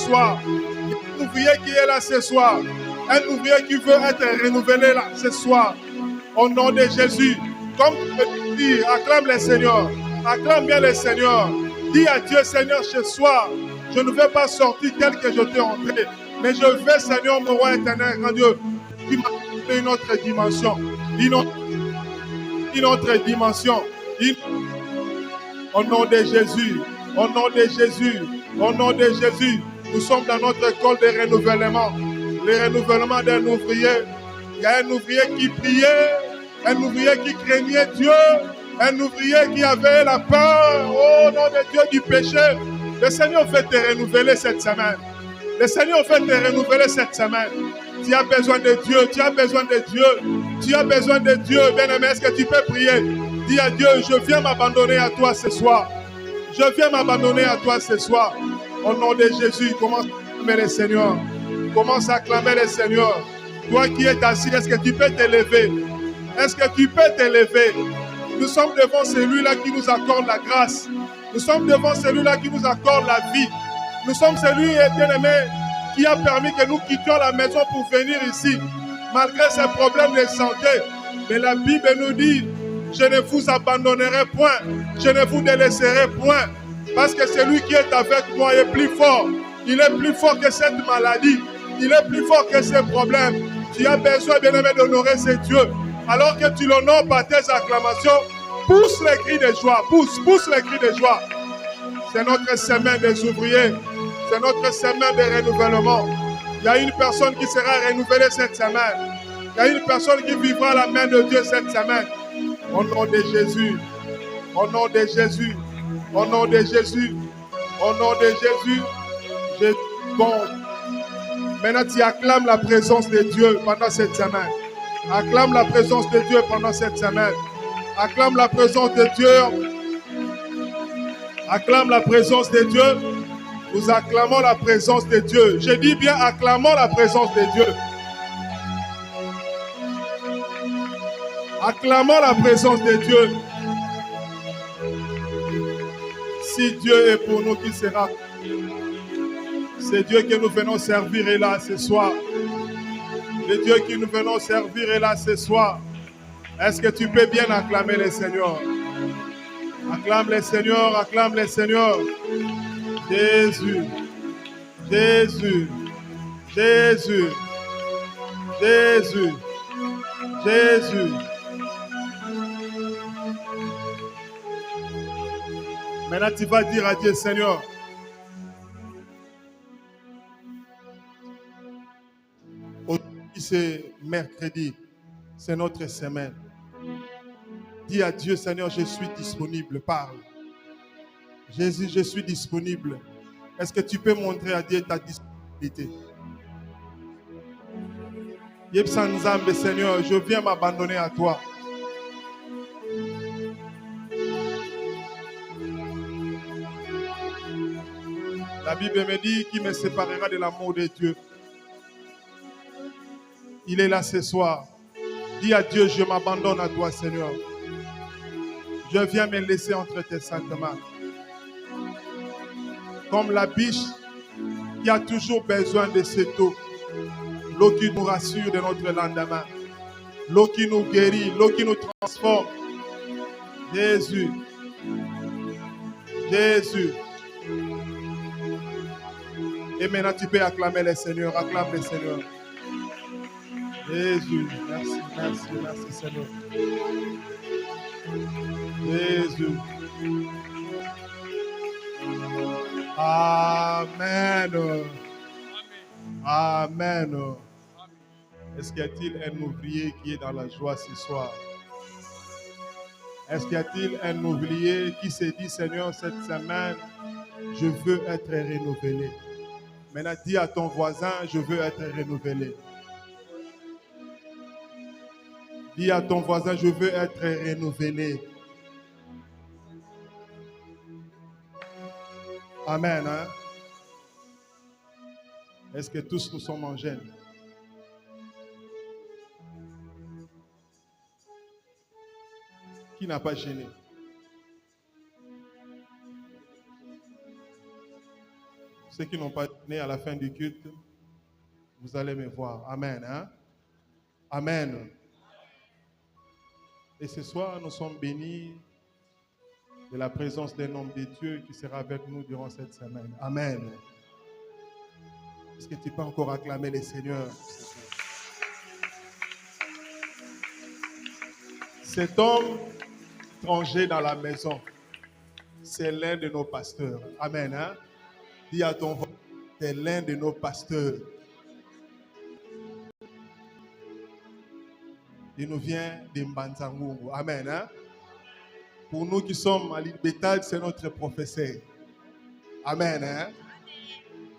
soir. Il y a un ouvrier qui est là ce soir. Un ouvrier qui veut être renouvelé là ce soir. Au nom de Jésus, comme tu peux dire, acclame le Seigneur. Acclame bien le Seigneur. Dis à Dieu, Seigneur, ce soir, je ne vais pas sortir tel que je t'ai entré. Mais je vais, Seigneur, mon roi éternel, grand Dieu, qui m'a donné une autre dimension. Une autre dimension. Au nom de Jésus, au nom de Jésus, au nom de Jésus, nous sommes dans notre école de renouvellement. Le renouvellement d'un ouvrier. Il y a un ouvrier qui priait, un ouvrier qui craignait Dieu, un ouvrier qui avait la peur, au nom de Dieu, du péché. Le Seigneur veut te renouveler cette semaine. Le Seigneur veut te renouveler cette semaine. Tu as besoin de Dieu, tu as besoin de Dieu, tu as besoin de Dieu. Bien-aimé, est-ce que tu peux prier? Dis à Dieu, je viens m'abandonner à toi ce soir. Je viens m'abandonner à toi ce soir. Au nom de Jésus, commence à acclamer le Seigneur. Commence à acclamer le Seigneur. Toi qui es assis, est-ce que tu peux t'élever? Est-ce que tu peux t'élever? Nous sommes devant celui-là qui nous accorde la grâce. Nous sommes devant celui-là qui nous accorde la vie. Nous sommes celui, bien-aimé, qui a permis que nous quittions la maison pour venir ici, malgré ces problèmes de santé. Mais la Bible nous dit, je ne vous abandonnerai point, je ne vous délaisserai point, parce que celui qui est avec moi est plus fort. Il est plus fort que cette maladie. Il est plus fort que ces problèmes. Tu as besoin, bien-aimé, d'honorer ce Dieu. Alors que tu l'honores par tes acclamations, pousse les cris de joie, pousse les cris de joie. C'est notre semaine des ouvriers. C'est notre semaine de renouvellement. Il y a une personne qui sera renouvelée cette semaine. Il y a une personne qui vivra la main de Dieu cette semaine. Au nom de Jésus. Au nom de Jésus. Au nom de Jésus. Au nom de Jésus. Je bon. Maintenant, tu acclames la présence de Dieu pendant cette semaine. Acclame la présence de Dieu pendant cette semaine. Acclame la présence de Dieu. Acclame la présence de Dieu. Nous acclamons la présence de Dieu. Je dis bien, acclamons la présence de Dieu. Acclamons la présence de Dieu. Si Dieu est pour nous, qui sera? C'est Dieu que nous venons servir est là ce soir. Le Dieu que nous venons servir est là ce soir. Est-ce que tu peux bien acclamer le Seigneur? Acclame le Seigneur, acclame le Seigneur. Jésus, Jésus, Jésus, Jésus, Jésus. Maintenant, tu vas dire à Dieu, Seigneur, aujourd'hui c'est mercredi, c'est notre semaine. Dis à Dieu, Seigneur, je suis disponible, parle. Jésus, je suis disponible. Est-ce que tu peux montrer à Dieu ta disponibilité? Yepsanzambe, Seigneur, je viens m'abandonner à toi. La Bible me dit qu'il me séparera de l'amour de Dieu. Il est là ce soir. Dis à Dieu, je m'abandonne à toi, Seigneur. Je viens me laisser entre tes saintes mains. Comme la biche qui a toujours besoin de cette eau. L'eau qui nous rassure de notre lendemain. L'eau qui nous guérit, l'eau qui nous transforme. Jésus. Jésus. Et maintenant tu peux acclamer le Seigneur. Acclame le Seigneur. Jésus. Merci, merci, merci Seigneur. Jésus. Amen. Amen. Est-ce qu'il y a-t-il un ouvrier qui est dans la joie ce soir? Est-ce qu'il y a-t-il un ouvrier qui se dit, Seigneur, cette semaine, je veux être renouvelé? Maintenant, dis à ton voisin, je veux être renouvelé. Dis à ton voisin, je veux être renouvelé. Amen. Hein? Est-ce que tous nous sommes en gêne? Qui n'a pas gêné? Ceux qui n'ont pas donné à la fin du culte, vous allez me voir. Amen. Hein? Amen. Et ce soir, nous sommes bénis de la présence d'un homme de Dieu qui sera avec nous durant cette semaine. Amen. Est-ce que tu peux encore acclamer le Seigneur? Cet homme étranger dans la maison, c'est l'un de nos pasteurs. Amen. Hein? Dis à ton voisin, c'est l'un de nos pasteurs. Il nous vient de Mbanzangungu. Amen. Hein? Pour nous qui sommes à l'île Bétal, c'est notre professeur. Amen. Hein?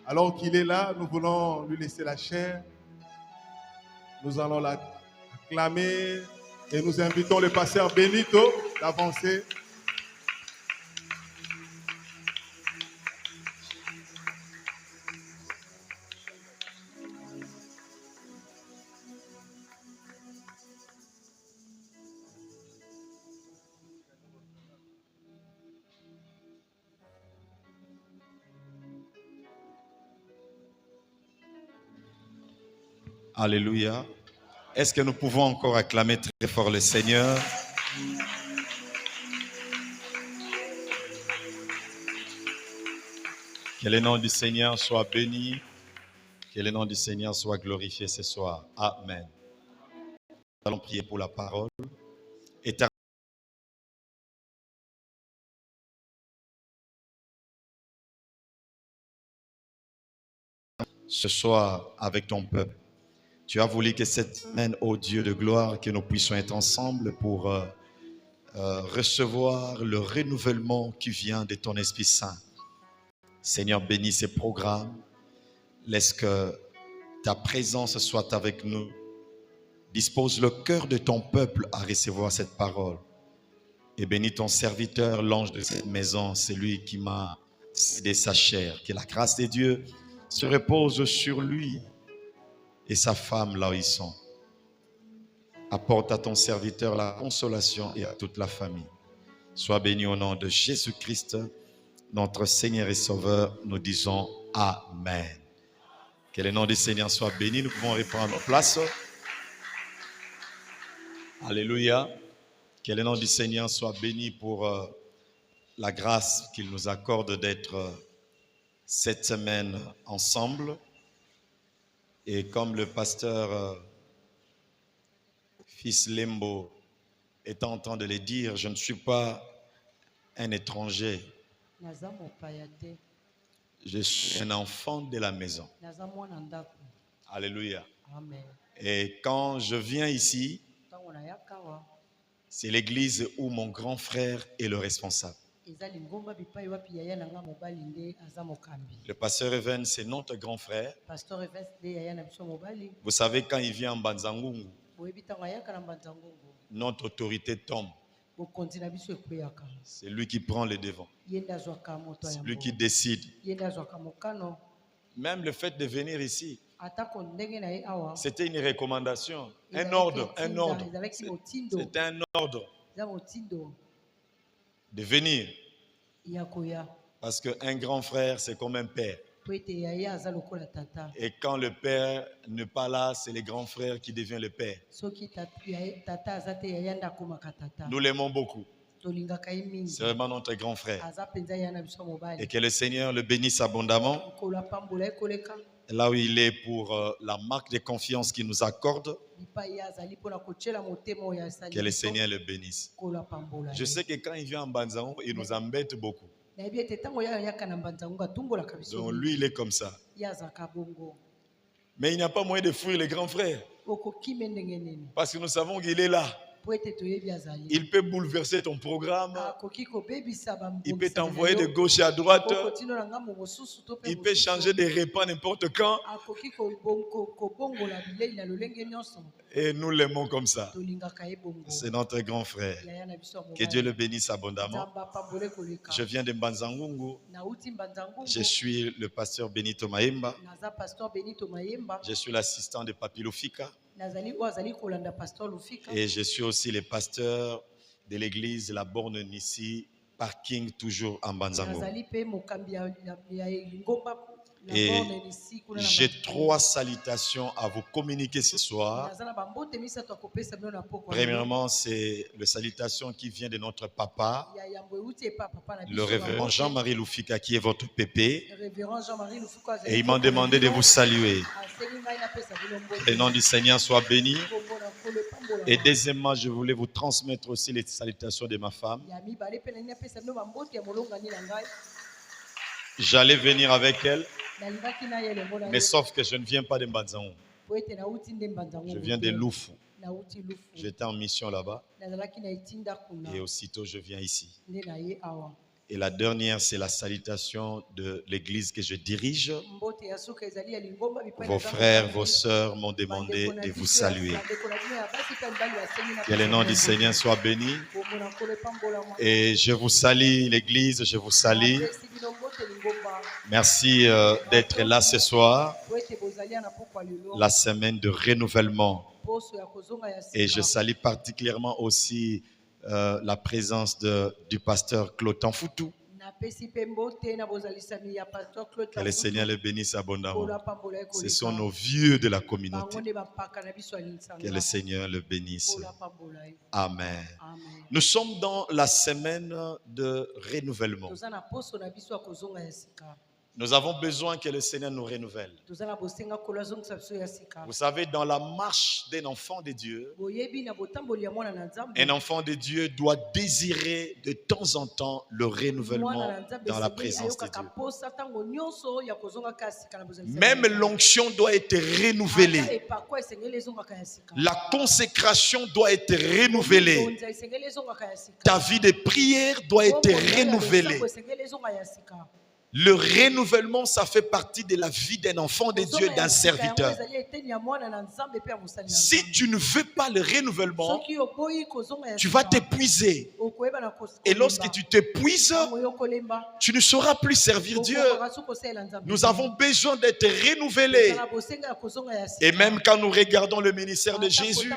Alors qu'il est là, nous voulons lui laisser la chair. Nous allons l'acclamer et nous invitons le pasteur Benito d'avancer. Alléluia. Est-ce que nous pouvons encore acclamer très fort le Seigneur? Que le nom du Seigneur soit béni. Que le nom du Seigneur soit glorifié ce soir. Amen. Nous allons prier pour la parole. Éternel, ce soir avec ton peuple. Tu as voulu que cette semaine, ô Dieu de gloire, que nous puissions être ensemble pour recevoir le renouvellement qui vient de ton Esprit Saint. Seigneur, bénis ces programmes. Laisse que ta présence soit avec nous. Dispose le cœur de ton peuple à recevoir cette parole. Et bénis ton serviteur, l'ange de cette maison, celui qui m'a cédé sa chair. Que la grâce de Dieu se repose sur lui et sa femme là où ils sont. Apporte à ton serviteur la consolation et à toute la famille. Sois béni au nom de Jésus-Christ, notre Seigneur et Sauveur. Nous disons Amen. Que le nom du Seigneur soit béni. Nous pouvons reprendre place. Alléluia. Que le nom du Seigneur soit béni pour la grâce qu'il nous accorde d'être cette semaine ensemble. Et comme le pasteur Fils Lembo est en train de le dire, je ne suis pas un étranger. Je suis un enfant de la maison. Alléluia. Amen. Et quand je viens ici, c'est l'église où mon grand frère est le responsable. Le pasteur Even, c'est notre grand frère. Vous savez, quand il vient en Banzangungu, notre autorité tombe. C'est lui qui prend le devant. C'est lui qui décide. Même le fait de venir ici, c'était une recommandation, un ordre. C'était un ordre de venir. Parce qu'un grand frère, c'est comme un père. Et quand le père n'est pas là, c'est le grand frère qui devient le père. Nous l'aimons beaucoup. C'est vraiment notre grand frère. Et que le Seigneur le bénisse abondamment. Là où il est pour la marque de confiance qu'il nous accorde. Que le Seigneur le bénisse. Je sais que quand il vient en Banzango, il nous embête beaucoup. Donc lui, il est comme ça. Mais il n'y a pas moyen de fuir les grands frères. Parce que nous savons qu'il est là. Il peut bouleverser ton programme. Il peut t'envoyer de gauche à droite. Il peut changer de repas n'importe quand. Et nous l'aimons comme ça. C'est notre grand frère. Que Dieu le bénisse abondamment. Je viens de Mbanzangungu. Je suis le pasteur Benito Mayemba. Je suis l'assistant de Papi Lufika. Et je suis aussi le pasteur de l'église La Borne Nissi, parking toujours en Mbanzangungu. Et j'ai 3 salutations à vous communiquer ce soir. Premièrement, c'est la salutation qui vient de notre papa, le révérend Jean-Marie Loufika, qui est votre pépé. Et il m'a demandé de vous saluer. Le nom du Seigneur soit béni. Et deuxièmement, je voulais vous transmettre aussi les salutations de ma femme. J'allais venir avec elle, mais sauf que je ne viens pas de Mbanzaon. Je viens de Loufou. J'étais en mission là-bas. Et aussitôt, je viens ici. Et la dernière, c'est la salutation de l'église que je dirige. Vos frères, vos sœurs m'ont demandé de vous saluer. Que le nom du Seigneur soit béni. Et je vous salue, l'église, je vous salue. Merci d'être là ce soir, la semaine de renouvellement. Et je salue particulièrement aussi la présence du pasteur Claude Tanfoutou. Que le Seigneur le bénisse abondamment. Ce sont nos vieux de la communauté. Que le Seigneur le bénisse. Amen. Nous sommes dans la semaine de renouvellement. Nous avons besoin que le Seigneur nous renouvelle. Vous savez, dans la marche d'un enfant de Dieu, un enfant de Dieu doit désirer de temps en temps le renouvellement dans la présence de Dieu. Même l'onction doit être renouvelée. La consécration doit être renouvelée. Ta vie de prière doit être renouvelée. Le renouvellement, ça fait partie de la vie d'un enfant de Dieu, d'un serviteur. Si tu ne veux pas le renouvellement, tu vas t'épuiser. Et lorsque tu t'épuises, tu ne sauras plus servir Dieu. Nous avons besoin d'être renouvelés. Et même quand nous regardons le ministère de Jésus,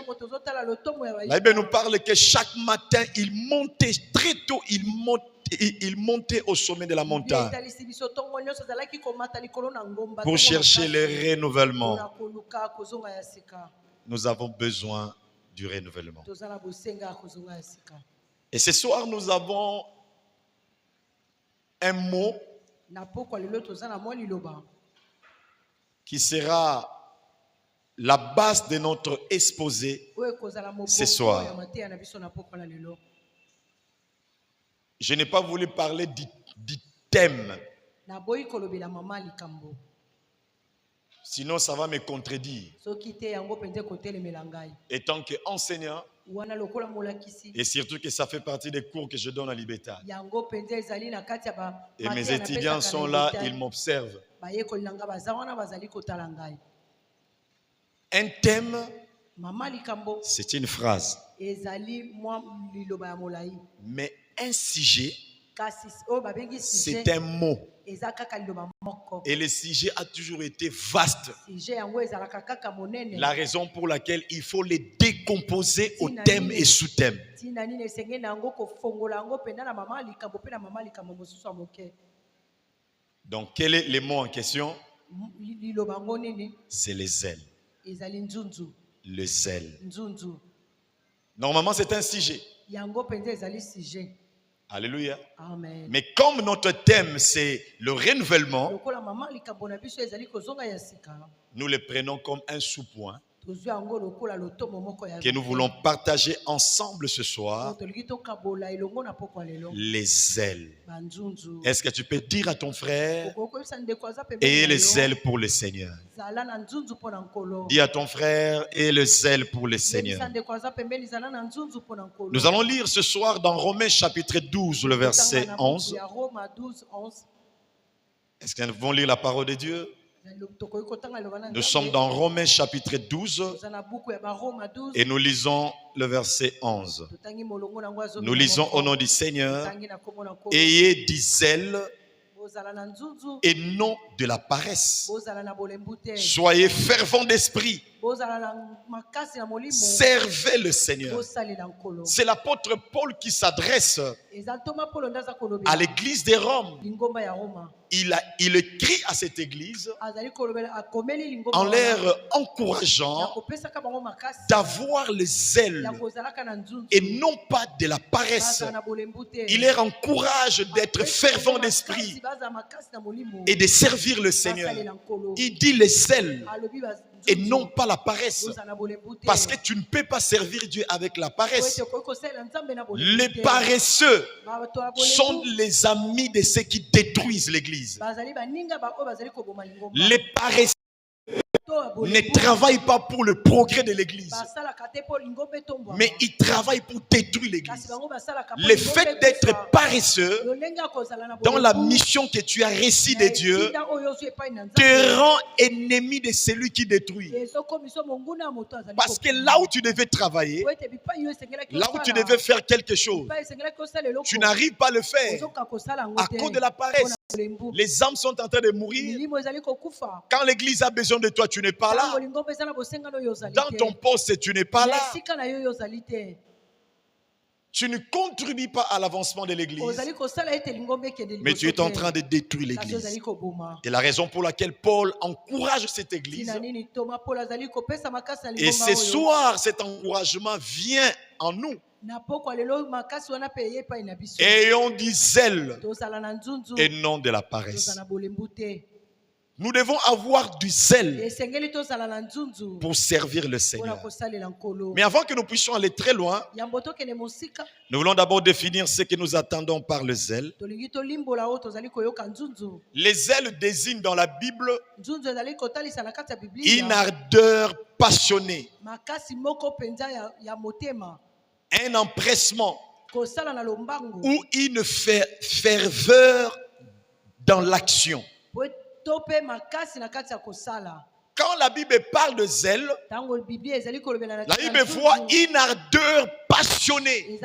la Bible nous parle que chaque matin, il montait très tôt, il montait au sommet de la montagne pour chercher le renouvellement. Nous avons besoin du renouvellement. Et ce soir, nous avons un mot qui sera la base de notre exposé ce soir. Je n'ai pas voulu parler du thème. Sinon, ça va me contredire. Étant qu'enseignant, et surtout que ça fait partie des cours que je donne à Libétal. Et mes étudiants sont là, ils m'observent. Un thème, c'est une phrase. Mais un sujet, c'est un mot. Et le sujet a toujours été vaste. La raison pour laquelle il faut les décomposer au thème et sous-thème. Donc, quel est le mot en question? C'est les zèles. Le zèle. Normalement, c'est un sujet. Alléluia. Amen. Mais comme notre thème, c'est le renouvellement, nous le prenons comme un sous-point que nous voulons partager ensemble ce soir. Les zèles. Est-ce que tu peux dire à ton frère, ayez les zèles pour le Seigneur? Dis à ton frère, ayez le zèle pour le Seigneur. Nous allons lire ce soir dans Romains chapitre 12, le verset 11. Est-ce qu'ils vont lire la parole de Dieu? Nous sommes dans Romains chapitre 12 et nous lisons le verset 11. Nous lisons au nom du Seigneur: ayez du zèle et non de la paresse. Soyez fervents d'esprit. Servez le Seigneur. C'est l'apôtre Paul qui s'adresse à l'église de Rome. il écrit à cette église en leur encourageant d'avoir le zèle et non pas de la paresse. Il leur encourage d'être fervent d'esprit et de servir le Seigneur. Il dit le zèle et non pas la paresse. Parce que tu ne peux pas servir Dieu avec la paresse. Les paresseux sont les amis de ceux qui détruisent l'église. Les paresseux ne travaillent pas pour le progrès de l'église, mais ils travaillent pour détruire l'église. Le fait d'être paresseux dans la mission que tu as reçue de Dieu te rend ennemi de celui qui détruit. Parce que là où tu devais travailler, là où tu devais faire quelque chose, tu n'arrives pas à le faire à cause de la paresse. Les âmes sont en train de mourir. Quand l'église a besoin de toi, tu n'es pas là. Dans ton poste, tu n'es pas là. Tu ne contribues pas à l'avancement de l'église, mais tu es en train de détruire l'église. Et la raison pour laquelle Paul encourage cette église, et ce soir, cet encouragement vient en nous. Ayons du zèle et non de la paresse. Nous devons avoir du zèle pour servir le Seigneur. Mais avant que nous puissions aller très loin, nous voulons d'abord définir ce que nous attendons par le zèle. Le zèle désigne dans la Bible une ardeur passionnée, un empressement ou une ferveur dans l'action. Quand la Bible parle de zèle, la Bible voit une ardeur passionnée.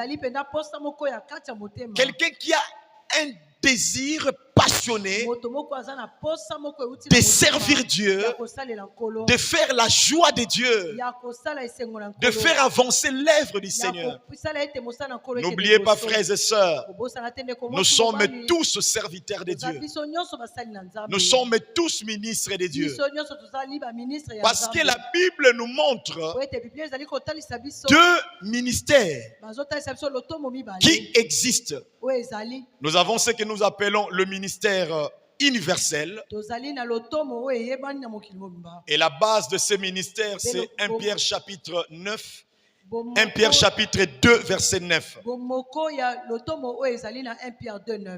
Quelqu'un qui a un désir passionné de servir Dieu, de faire la joie de Dieu, de faire avancer l'œuvre du Seigneur. N'oubliez pas, frères et sœurs, nous sommes tous serviteurs de Dieu. Nous sommes tous ministres de Dieu. Parce que la Bible nous montre deux ministères qui existent. Nous avons ce que nous appelons le ministère universel. Et la base de ce ministère, c'est 1 Pierre chapitre 9. 1 Pierre chapitre 2, verset 9.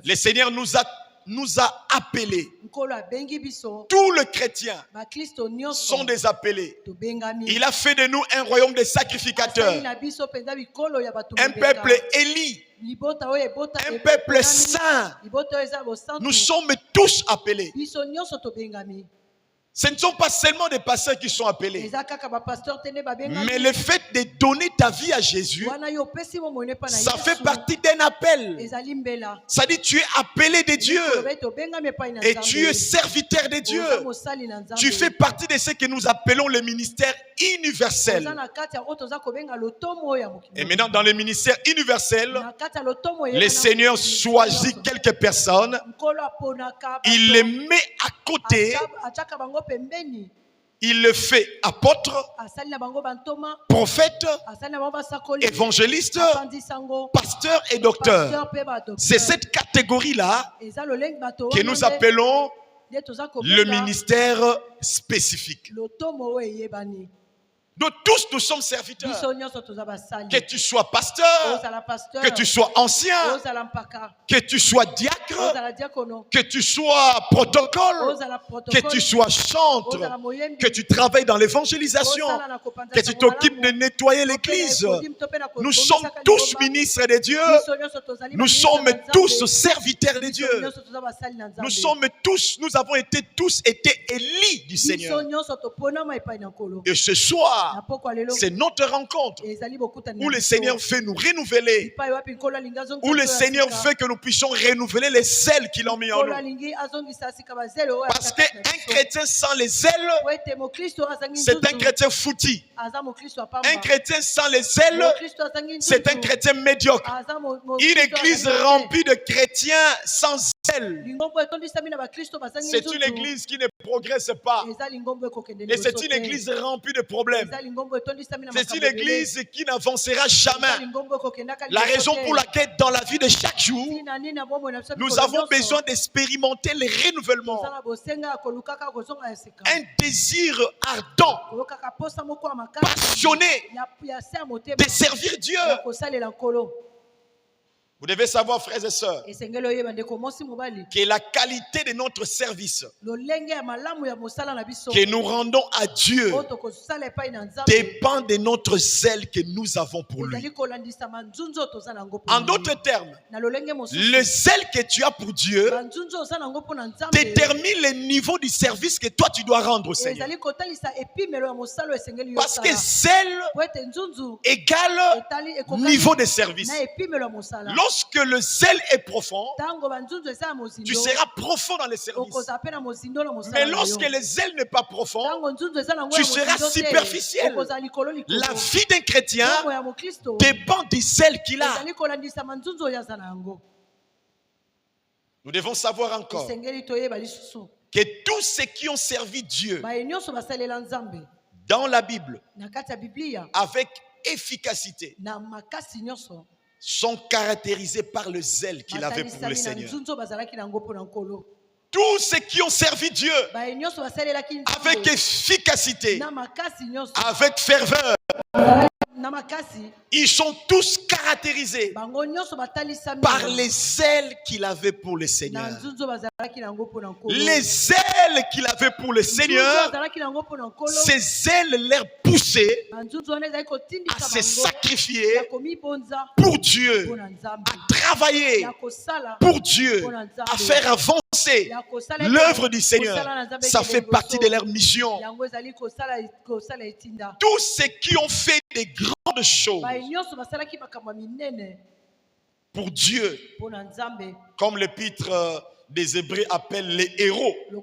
Le Seigneur nous a appelés. Tous les chrétiens sont des appelés. Il a fait de nous un royaume de sacrificateurs, un peuple élu, un peuple saint. Nous sommes tous appelés. Ce ne sont pas seulement des pasteurs qui sont appelés, mais le fait de donner ta vie à Jésus, ça fait partie d'un appel. Ça dit tu es appelé de Dieu et tu es serviteur de Dieu. Tu fais partie de ce que nous appelons le ministère universel. Et maintenant dans le ministère universel, le Seigneur choisit quelques personnes, il les met à côté. Il le fait apôtre, prophète, évangéliste, pasteur et docteur. C'est cette catégorie-là que nous appelons le ministère spécifique. Nous tous, nous sommes serviteurs. Que tu sois pasteur, que tu sois ancien, que tu sois diacre, que tu sois protocole, que tu sois chantre, que tu travailles dans l'évangélisation, que tu t'occupes de nettoyer l'église. Nous sommes tous ministres de Dieu. Nous sommes tous serviteurs de Dieu. Nous sommes tous, nous avons été tous été élus du Seigneur. Et ce soir, soir, c'est notre rencontre où le Seigneur fait nous renouveler, où le Seigneur fait que nous puissions renouveler les zèles qu'il a mis en nous. Parce qu'un chrétien sans les ailes, c'est un chrétien foutu. Un chrétien sans les ailes, c'est un chrétien médiocre. Une église remplie de chrétiens sans ailes, c'est une église qui ne progresse pas. Et c'est une église remplie de problèmes. C'est une église qui n'avancera jamais. La raison pour laquelle dans la vie de chaque jour, nous avons besoin d'expérimenter les renouvellements. Un désir ardent, passionné de servir Dieu. Vous devez savoir, frères et sœurs, que la qualité de notre service que nous rendons à Dieu dépend de notre zèle que nous avons pour lui. En d'autres termes, le zèle que tu as pour Dieu détermine le niveau du service que toi tu dois rendre au Seigneur. Parce que zèle égale niveau de service. Lorsque le zèle est profond, tu seras profond dans le service. Mais lorsque le zèle n'est pas profond, tu seras superficiel. La vie d'un chrétien dépend du zèle qu'il a. Nous devons savoir encore que tous ceux qui ont servi Dieu dans la Bible avec efficacité sont caractérisés par le zèle qu'il avait pour le Seigneur. Tous ceux qui ont servi Dieu avec efficacité, avec ferveur, ils sont tous caractérisés par les zèles qu'il avait pour le Seigneur. Les zèles qu'il avait pour le Seigneur, ces zèles leur poussaient à se sacrifier pour Dieu, à travailler pour Dieu, à faire avancer l'œuvre du Seigneur. Ça fait partie de leur mission. Tous ceux qui ont fait des grandes choses pour Dieu, comme l'épître des Hébreux appelle les héros. Le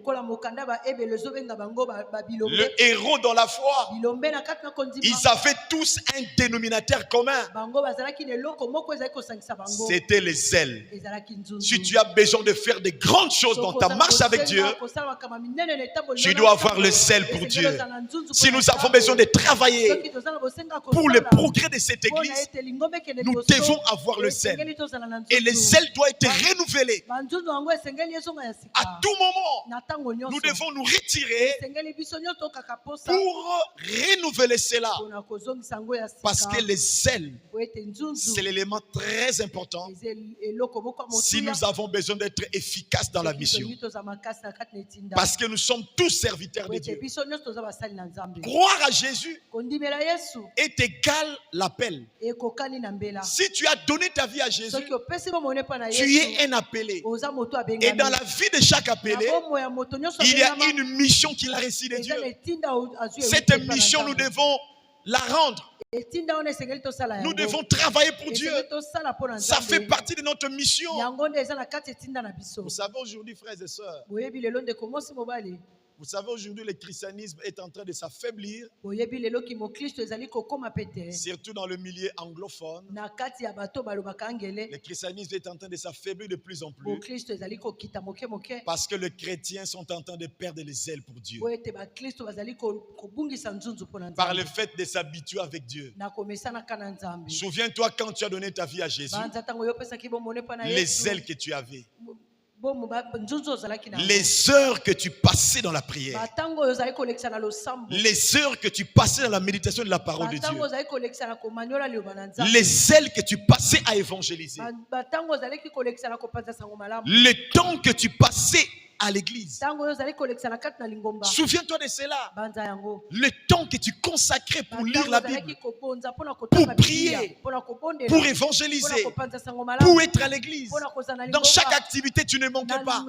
héros dans la foi. Ils avaient tous un dénominateur commun. C'était les zèles. Si tu as besoin de faire de grandes choses dans ta marche avec Dieu, tu dois avoir le zèle pour Dieu. Si nous avons besoin de travailler pour le progrès de cette église, nous devons avoir le zèle. Et le zèle doit être renouvelé. À tout moment, nous devons nous retirer pour renouveler cela. Parce que le zèle, c'est l'élément très important si nous avons besoin d'être efficaces dans la mission. Parce que nous sommes tous serviteurs de Dieu. Croire à Jésus est égal l'appel. Si tu as donné ta vie à Jésus, tu es un appelé. Et dans la vie de chaque appelé, il y a une mission qu'il a reçue de Dieu. Cette mission, nous devons la rendre. Nous devons travailler pour Dieu. Ça fait partie de notre mission. Vous savez aujourd'hui, frères et sœurs, vous savez aujourd'hui, le christianisme est en train de s'affaiblir. Surtout dans le milieu anglophone. Le christianisme est en train de s'affaiblir de plus en plus. Parce que les chrétiens sont en train de perdre les ailes pour Dieu. Par le fait de s'habituer avec Dieu. Souviens-toi quand tu as donné ta vie à Jésus, les ailes que tu avais. Les heures que tu passais dans la prière, les heures que tu passais dans la méditation de la parole de Dieu, les ailes que tu passais à évangéliser, le temps que tu passais à l'église. Tango yo zali kolekisa na kati na lingomba. Souviens-toi de cela. Banza yango. Le temps que tu consacrais pour lire la Bible, pour pour prier, pour évangéliser, pour être à l'église. Dans chaque activité, tu ne manquais pas.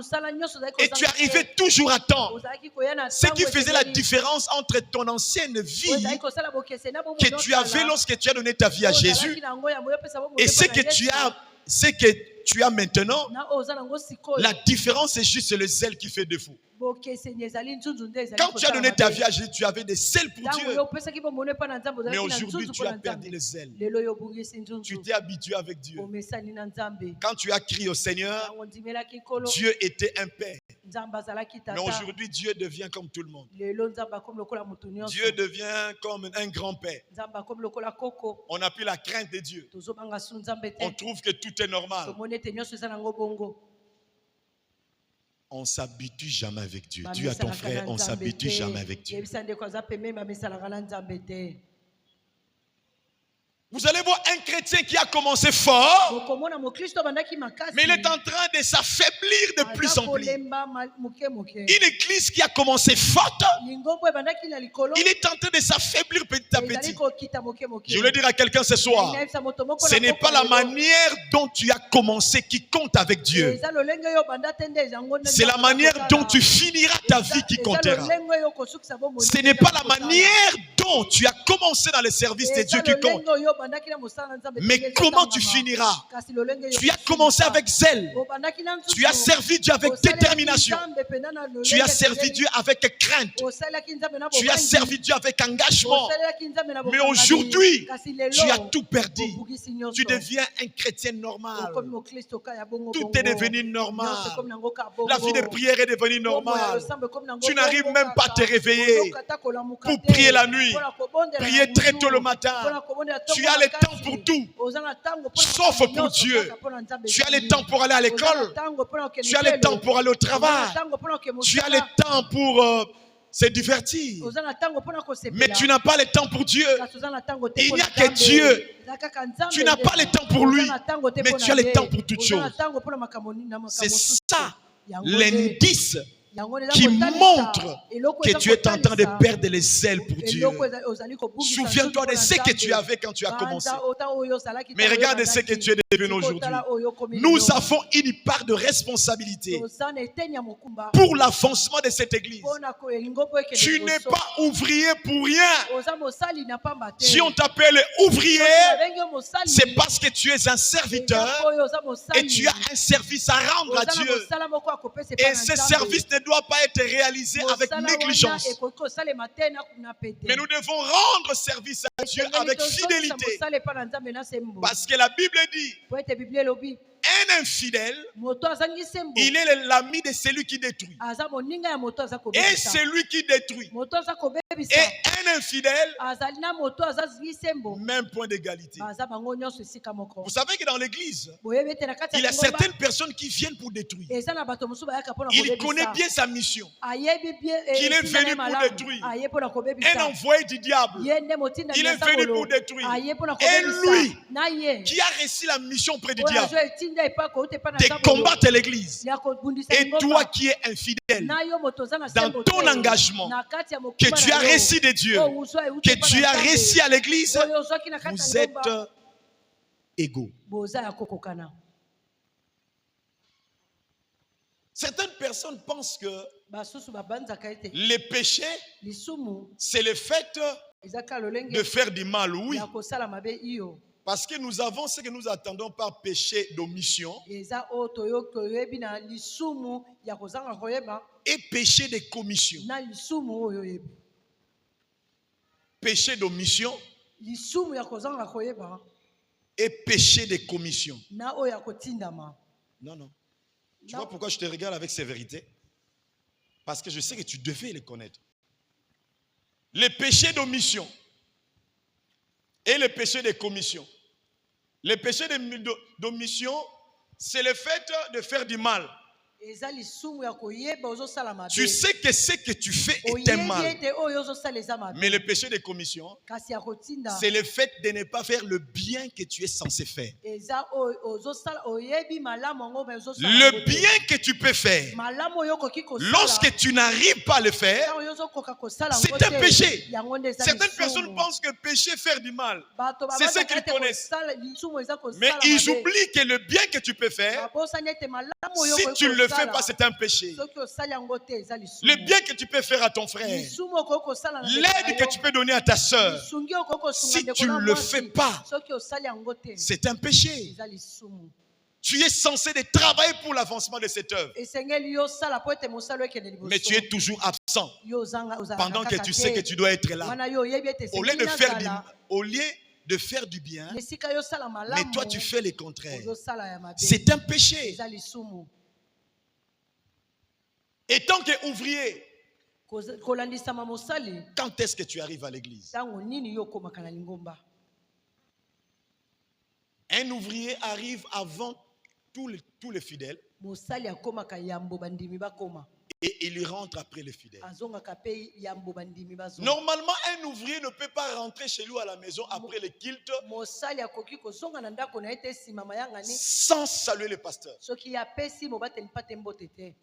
Et tu arrivais toujours à temps. Ce qui faisait la différence entre ton ancienne vie que tu avais lorsque tu as donné ta vie à Jésus et ce que tu as maintenant, la différence c'est juste le zèle qui fait défaut. Quand tu as donné ta vie à Jésus, tu avais des zèles pour Dieu. Mais aujourd'hui, tu as perdu le zèle. Tu t'es habitué avec Dieu. Quand tu as crié au Seigneur, Dieu était un père. Mais aujourd'hui, Dieu devient comme tout le monde. Dieu devient comme un grand-père. On n'a plus la crainte de Dieu. On trouve que tout est normal. On ne s'habitue jamais avec Dieu. Dis à ton frère, on ne s'habitue jamais avec Dieu. Vous allez voir un chrétien qui a commencé fort, mais il est en train de s'affaiblir de plus en plus. Une église qui a commencé forte, il est en train de s'affaiblir petit à petit. Je voulais dire à quelqu'un ce soir, ce n'est pas la manière dont tu as commencé qui compte avec Dieu. C'est la manière dont tu finiras ta vie qui comptera. Ce n'est pas la manière dont tu as commencé dans le service de Dieu qui compte, mais comment tu finiras. Tu as commencé avec zèle, tu as servi Dieu avec détermination, tu as servi Dieu avec crainte, tu as servi Dieu avec engagement, mais aujourd'hui tu as tout perdu. Tu deviens un chrétien normal. Tout est devenu normal. La vie de prière est devenue normale. Tu n'arrives même pas à te réveiller pour prier la nuit, prier très tôt le matin. Tu as le temps pour tout, sauf pour Dieu. Tu as le temps pour aller à l'école, tu as le temps pour aller au travail, tu as le temps pour se divertir, mais tu n'as pas le temps pour Dieu. Il n'y a que Dieu. Tu n'as pas le temps pour lui, mais tu as le temps pour toutes choses. C'est ça l'indice qui montre que tu es en train de perdre les ailes pour Dieu. Souviens-toi de ce que tu avais quand tu as commencé. Mais regarde ce que tu es devenu aujourd'hui. Nous avons une part de responsabilité pour l'avancement de cette église. Tu n'es pas ouvrier pour rien. Si on t'appelle ouvrier, c'est parce que tu es un serviteur et tu as un service à rendre à Dieu. Et ce service ne doit pas être réalisé avec négligence. Mais nous devons rendre service à Dieu avec fidélité. Parce que la Bible dit, un infidèle, il est l'ami de celui qui détruit. Et celui qui détruit. Et un infidèle, même point d'égalité. Vous savez que dans l'église, il y a certaines personnes qui viennent pour détruire. Il connaît bien sa mission, qu'il est venu pour détruire. Un envoyé du diable, il est venu pour détruire. Et lui, qui a reçu la mission près du diable, de combattre l'église. Et toi qui es infidèle, dans ton engagement que tu as reçu de Dieu, que tu as reçu à l'église, vous êtes égaux. Certaines personnes pensent que le péché, c'est le fait de faire du mal, oui. Parce que nous avons ce que nous attendons par péché d'omission et péché de commission. Péché d'omission et péché de commission. Non, non. Tu vois pourquoi je te regarde avec sévérité? Parce que je sais que tu devais les connaître. Le péché d'omission et le péché de commission. Le péché d'omission, c'est le fait de faire du mal. eza lisumu ya koyeba ozosala mabe. Tu sais que ce que tu fais est un mal. Oyebi ete oyo ozosala eza mabe. Mais le péché de commission, Kasi ya kotinda c'est le fait de ne pas faire le bien que tu es censé faire. eza ozosala oyebi malamu yango mais ozosala Le yango te. bien que tu peux faire, Malamu oyo okoki kosala lorsque tu n'arrives pas à le faire, ntango oyo ozokoka kosala c'est yango un te, péché. yango nde eza Certaines lisumu. personnes pensent que péché est faire du mal. Bato C'est ce babazaka qu'ils ete connaissent. kosala lisumu eza kosala Mais ils mabe. oublient que le bien que tu peux faire, Babosani ete malamu oyo si okoki tu ne le fais kosala, pas, c'est un péché. soki osali yango te eza lisumu. Le bien que tu peux faire à ton frère, lisumu okoki kosala na ndeko l'aide na que yo, tu peux donner à ta soeur, lisungi okoki kosunga si ndeko tu na ne le mwasi, fais pas, soki osali yango te c'est un péché. eza lisumu. Tu es censé de travailler pour l'avancement de cette œuvre, Esengeli yo sala po ete mosala ekende liboso. mais tu es toujours absent Yo ozalaka pendant que kaka tu te. sais que tu dois être là. Wana yo oyebi ete Au lieu esengeli de faire du bien, esika yo osala malamu, mais toi tu fais le contraire. ozosala ya mabe. C'est un péché. Eza lisumu. Et tant qu'ouvrier, Kolandisama mosali quand est-ce que tu arrives à l'église? ntango nini yo okomaka na lingomba. Un ouvrier arrive avant tous les fidèles Mosali akomaka yambo bandimi bakoma. et il rentre après les fidèles. Azongaka pe yambo bandimi bazonga. Normalement, un ouvrier ne peut pas rentrer chez lui à la maison après le culte Mosali akoki kozonga na ndako na ete sima mayanga ni sans saluer le pasteur, soki apesi mobateli pate mbote te.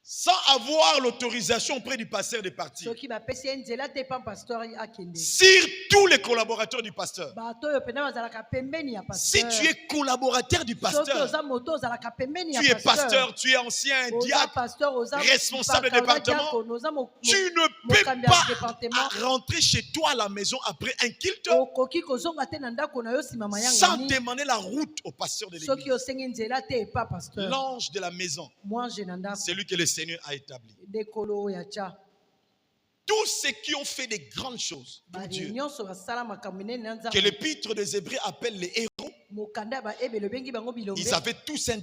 sans avoir l'autorisation auprès du pasteur de partir. Soki bapesi nzela te pa pasteur akende. Sur tous les collaborateurs du pasteur. Bato yo pena bazalaka pembeni ya Si pasteur. tu es collaborateur du Soki pasteur, oza moto ozalaka pembeni ya tu es pasteur, tu es ancien Oza diacre, pasteur, oza responsable de mpaka, oza département, diakone, oza tu ne peux mokambi ya département. pas rentrer chez toi à la maison après un culte Okoki kozonga te na ndako na yo sima mayanga sans ni. demander la route au pasteur de Soki l'église. osengi nzela te pa pasteur. L'ange de la maison, Mwange na ndako celui que le Seigneur a établi. dekolo ya cha. Tous ceux qui ont fait des grandes choses pour Bali Dieu, nyonso basala makambo minene na que nzambe. l'épître des Hébreux appelle les héros, Mokanda ba ebele bengi bango bilombe. ils avaient tous un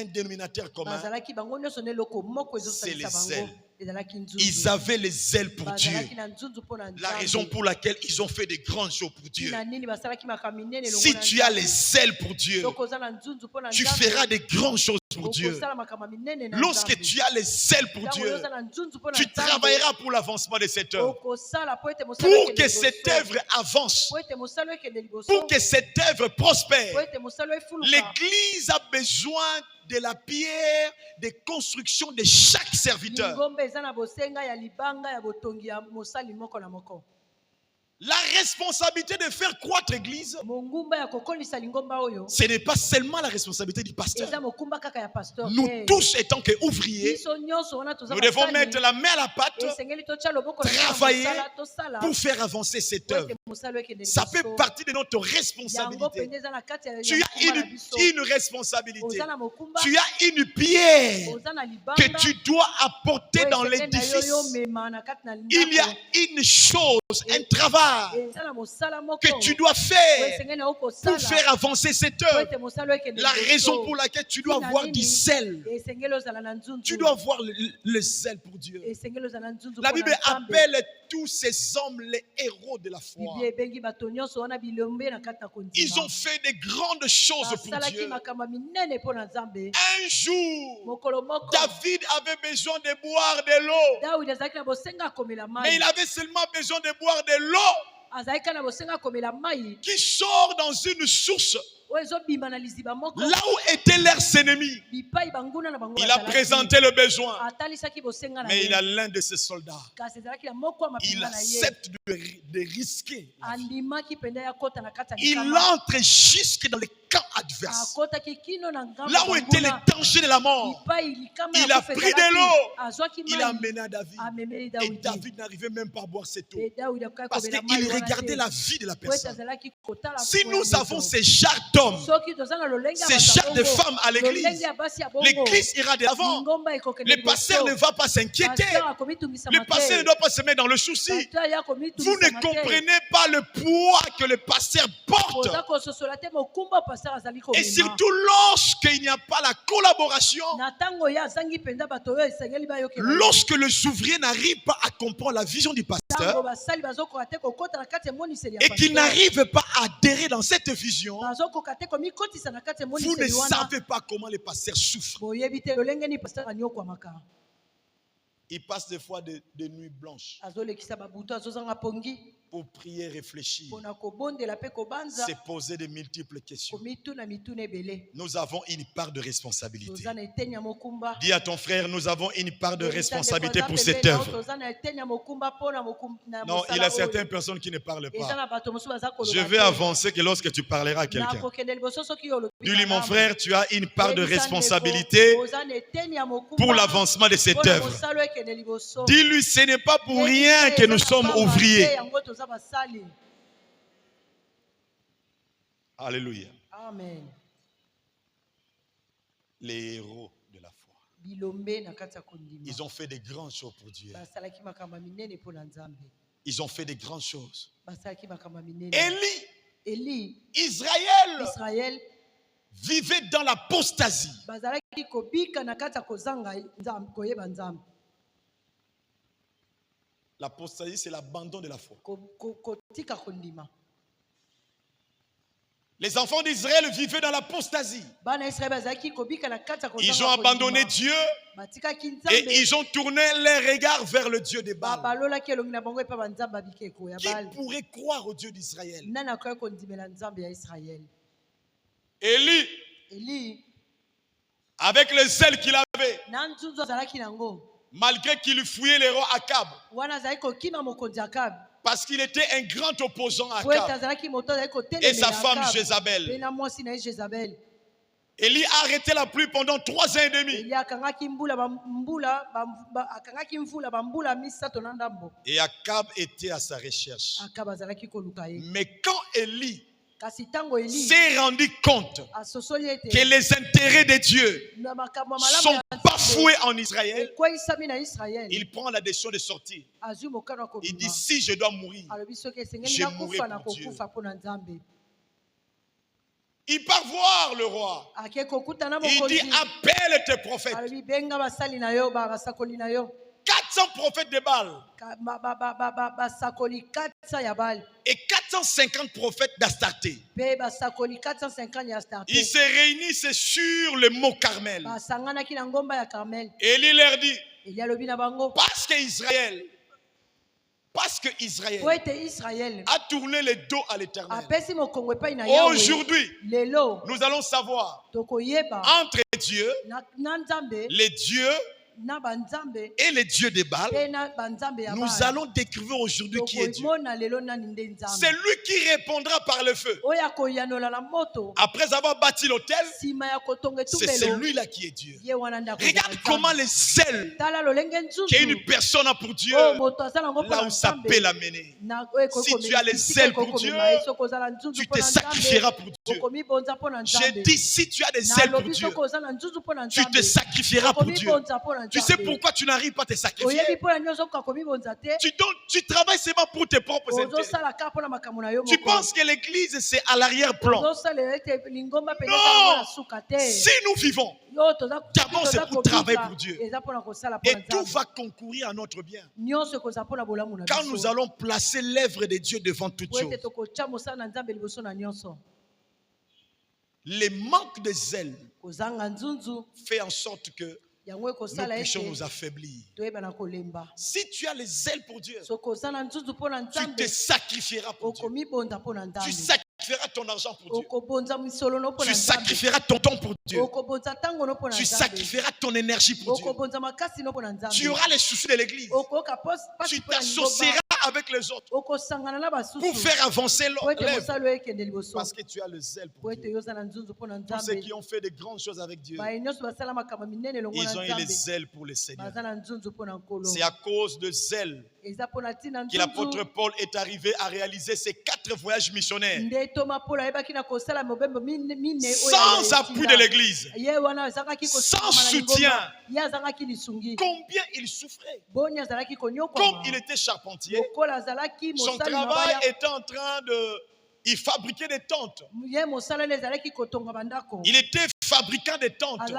dénominateur commun. Bazalaki bango nyonso ne loko moko C'est les ezosalisa bango. Ezalaki nzunzu. Ils avaient les ailes pour Dieu. Bazalaki na nzunzu mpo na La Nzambe. raison pour laquelle ils ont fait des grandes choses pour Dieu. Tina nini basalaki makambo minene elongo Si na tu as Nzambe. les ailes pour Dieu, Soki oza na nzunzu mpo na tu Nzambe, feras des grandes choses pour Dieu. okosala makambo minene na Lorsque Nzambe. tu as les ailes pour Ntango Dieu, oza na nzunzu mpo na tu Nzambe, travailleras pour l'avancement de cette œuvre. okosala po ete mosala Pour ekende que liboso. cette œuvre avance, Po ete mosala ekende liboso. pour que cette œuvre Po prospère, ete mosala efuluka. l'Église a besoin de la pierre de construction de chaque serviteur. Lingomba eza na bosenga ya libanga ya botongi ya mosali moko na moko. La responsabilité de faire croître l'Église, Mongumba ya kokolisa lingomba oyo ce n'est pas seulement la responsabilité du pasteur. eza mokumba kaka ya pasteur. Nous te. tous, étant qu'ouvriers, Biso nyonso wana toza nous devons basali. mettre la main à la pâte Esengeli totia loboko na travailler mosala, tosala, pour faire avancer cette po œuvre. ete mosala ekende Ça liboso. fait partie de notre Yango responsabilité. pende eza na kati ya Tu as mokumba na biso. une responsabilité. Oza na mokumba, Tu as une pierre oza na libanga, que tu dois apporter po dans esengeli na yo yo l'édifice. mema na kati na Il y a ndako. une chose, un travail Eza na mosala moko que tu dois po faire esengeli na yo pour kosala faire avancer cette po œuvre. ete mosala ekende La liboso. raison pour laquelle tu dois avoir du zèle. Esengeli ozala na nzunzu. Tu dois avoir le zèle pour Dieu. Esengeli ozala na nzunzu La mpo na Bible Nzambe. appelle tous ces hommes les héros de la foi. Biblia ebengi bato nyonso wana bilombe na kati na kondima. Ils ont fait de grandes choses pour basalaki Dieu. makambo minene mpo na Nzambe. Un jour, Mokolo moko David avait besoin de boire de l'eau. Dawidi azalaki na bosenga akomela Mais mai. il avait seulement besoin de boire de l'eau Azalaki na bosenga akomela mai qui sort dans une source oyo ezobima na liziba moko. là où étaient leurs ennemis. Bipai banguna na bango Il a bazalaki. présenté le besoin. Atalisaki bosenga na Mais ye. il a l'un de ses soldats. Kasi ezalaki na moko ya Il mapinga na ye. accepte de risquer. Andimaki penda ya kota na kati ya Il likama. entre jusque dans les camps adverses. Akotaki kino na ngambo Là où étaient les banguna. dangers de la mort. Bipai likama Il ya a kufa pris de ezalaki. l'eau. Azwaki Il a mai. amené à David. Amemeli Et Dawidi. David n'arrivait même pas à boire cette eau. Et Dawidi akokaki Parce komela qu'il mai wana regardait te. la vie de la Po ete personne. azalaki kotala Si fo ya nous moto. avons ces genres d'hommes, Soki toza na lolenge ya ces bato genres de bongo, femmes à l'église, lolenge ya basi ya bongo, l'église ira de l'avant. lingomba ekokende Le liboso. pasteur ne va pas s'inquiéter. Pasteur akomitungisa Le mate. pasteur ne doit pas se mettre dans le souci. Pasteur ya Vous akomitungisa ne mate. comprenez pas le poids que le pasteur porte. Koza kososola te mokumba pasteur azali Et komema. surtout lorsqu'il n'y a pas la collaboration, Na tango ya azangi penda bato oyo esengeli bayokela. lorsque les ouvriers n'arrivent pas à comprendre la vision du Tango pasteur basali bazokoka te kokota na kati ya moniseli ya et qu'ils pasteur. n'arrivent pas à adhérer dans cette vision, Bazokoka Vous ne savez pas comment les pasteurs souffrent. Ils passent des fois des nuits blanches pour prier, réfléchir, se poser de multiples questions. Nous avons une part de responsabilité. Dis à ton frère, nous avons une part de responsabilité pour cette œuvre. Non, il y a certaines personnes qui ne parlent pas. Je vais avancer que lorsque tu parleras à quelqu'un. Dis-lui, mon frère, tu as une part de responsabilité pour l'avancement de cette œuvre. Dis-lui, ce n'est pas pour rien que nous sommes ouvriers. Alléluia. Amen. Les héros de la foi. Ils ont fait des grandes choses pour Dieu. Ils ont fait des grandes choses. Élie, Israël vivait dans l'apostasie. L'apostasie, c'est l'abandon de la foi. Les enfants d'Israël vivaient dans l'apostasie. Ils ont abandonné Dieu et ils ont tourné les regards vers le Dieu des Baal. Qui pourrait croire au Dieu d'Israël? Élie, avec le zèle qu'il avait, malgré qu'il fouillait les rois Akab, parce qu'il était un grand opposant à Akab et sa femme Jézabel. Élie a arrêté la pluie pendant 3 ans et demi. Et Akab était à sa recherche. Mais quand Élie s'est rendu compte que les intérêts de Dieu sont bafoués en Israël, il prend la décision de sortir. Il dit, si je dois mourir, je mourrai pour Dieu. Il part voir le roi. Il dit, appelle tes prophètes. 400 prophètes de Baal et 450 prophètes d'Astarté. Ils se réunissent sur le mont Carmel. Et Élie leur dit, parce que Israël a tourné le dos à l'Éternel. Aujourd'hui, nous allons savoir entre Dieu, les dieux et les dieux des Baal, nous allons découvrir aujourd'hui qui est Dieu. C'est lui qui répondra par le feu. Après avoir bâti l'autel, c'est celui-là qui est Dieu. Regarde comment le zèle qu'une personne a pour Dieu, là où ça peut l'amener. Si tu as le zèle pour Dieu, tu te sacrifieras pour Dieu. J'ai dit, si tu as des zèle pour Dieu, tu te sacrifieras pour Dieu. Tu sais pourquoi tu n'arrives pas à te sacrifier? Tu travailles seulement pour tes propres intérêts. Tu penses que l'église c'est à l'arrière-plan. Non! Si nous vivons, d'abord c'est pour travailler pour Dieu. Et tout va concourir à notre bien. Quand nous allons placer l'œuvre de Dieu devant toute chose. Le manque de zèle fait en sorte que nous puissions nous affaiblir. Si tu as les zèle pour Dieu, tu te sacrifieras pour Dieu. Tu sacrifieras ton argent pour Dieu. Tu sacrifieras ton temps pour Dieu. Tu sacrifieras ton énergie pour Dieu. Tu auras les soucis de l'église. Tu t'associeras avec les autres pour faire avancer l'œuvre. Parce que tu as le zèle pour Dieu. Tous ceux qui ont fait de grandes choses avec Dieu, ils ont eu le zèle pour le Seigneur. C'est à cause de zèle que l'apôtre Paul est arrivé à réaliser ses 4 voyages missionnaires sans appui de l'église, sans soutien. Combien il souffrait. Comme il était charpentier, son travail était en train de... Il fabriquait des tentes. Il était fabricant de tentes. Et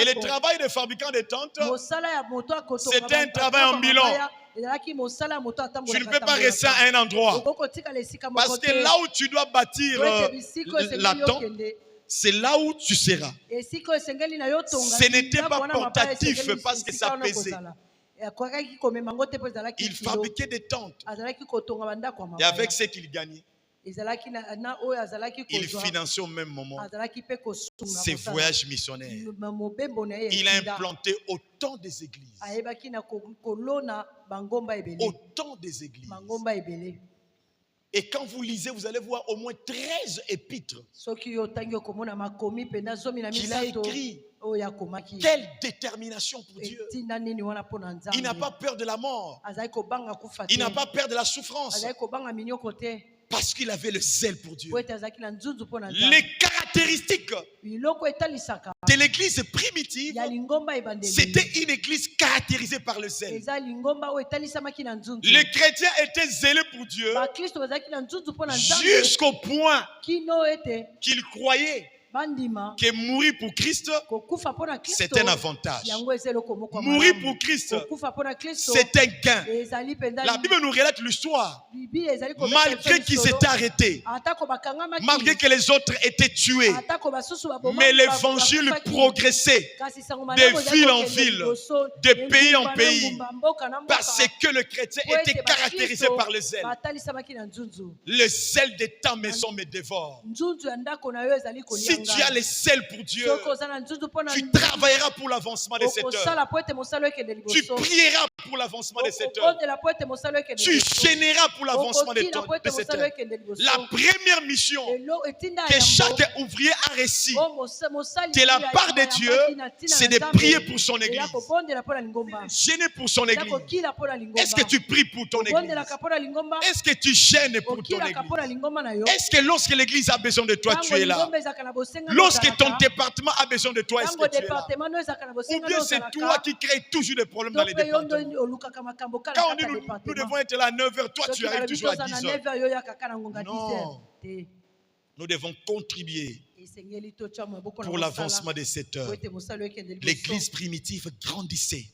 le travail de fabricant de tentes, c'était un travail ambulant. Tu ne peux pas rester à un endroit. Parce que là où tu dois bâtir la tente, c'est là où tu seras. Ce n'était pas portatif parce que ça pesait. Il fabriquait des tentes. Et avec ce qu'il gagnait, il finançait au même moment ses voyages missionnaires. Il a implanté autant des églises. Autant des églises. Et quand vous lisez, vous allez voir au moins 13 épîtres qu'il a écrit. Quelle détermination pour Dieu. Il n'a pas peur de la mort. Il n'a pas peur de la souffrance. Parce qu'il avait le zèle pour Dieu. Les caractéristiques de l'église primitive, c'était une église caractérisée par le zèle. Les chrétiens étaient zélés pour Dieu jusqu'au point qu'ils croyaient que mourir pour Christ, c'est un avantage. Mourir pour Christ, c'est un gain. La Bible nous relate l'histoire. Malgré qu'ils s'étaient arrêtés, malgré que les autres étaient tués, mais l'évangile progressait de ville en ville, de pays en pays, parce que le chrétien était caractérisé par le zèle. Le zèle de ta maison me dévore. Si tu as le zèle pour Dieu, tu travailleras pour l'avancement de cette œuvre. Tu prieras pour l'avancement de cette œuvre. Tu gêneras pour l'avancement de cette œuvre. La première mission que chaque ouvrier a reçue de la part de Dieu, c'est de prier pour son église. Gêner pour son église. Est-ce que tu pries pour ton église? Est-ce que tu gênes pour ton église? Est-ce que lorsque l'église a besoin de toi, tu es là? Lorsque ton département a besoin de toi, est-ce que tu es là? Ou bien c'est toi qui crée toujours des problèmes dans les départements. Quand on dit nous devons être là à 9h, toi tu arrives toujours à 10h. Non. Nous devons contribuer pour l'avancement de cette œuvre. L'église primitive grandissait.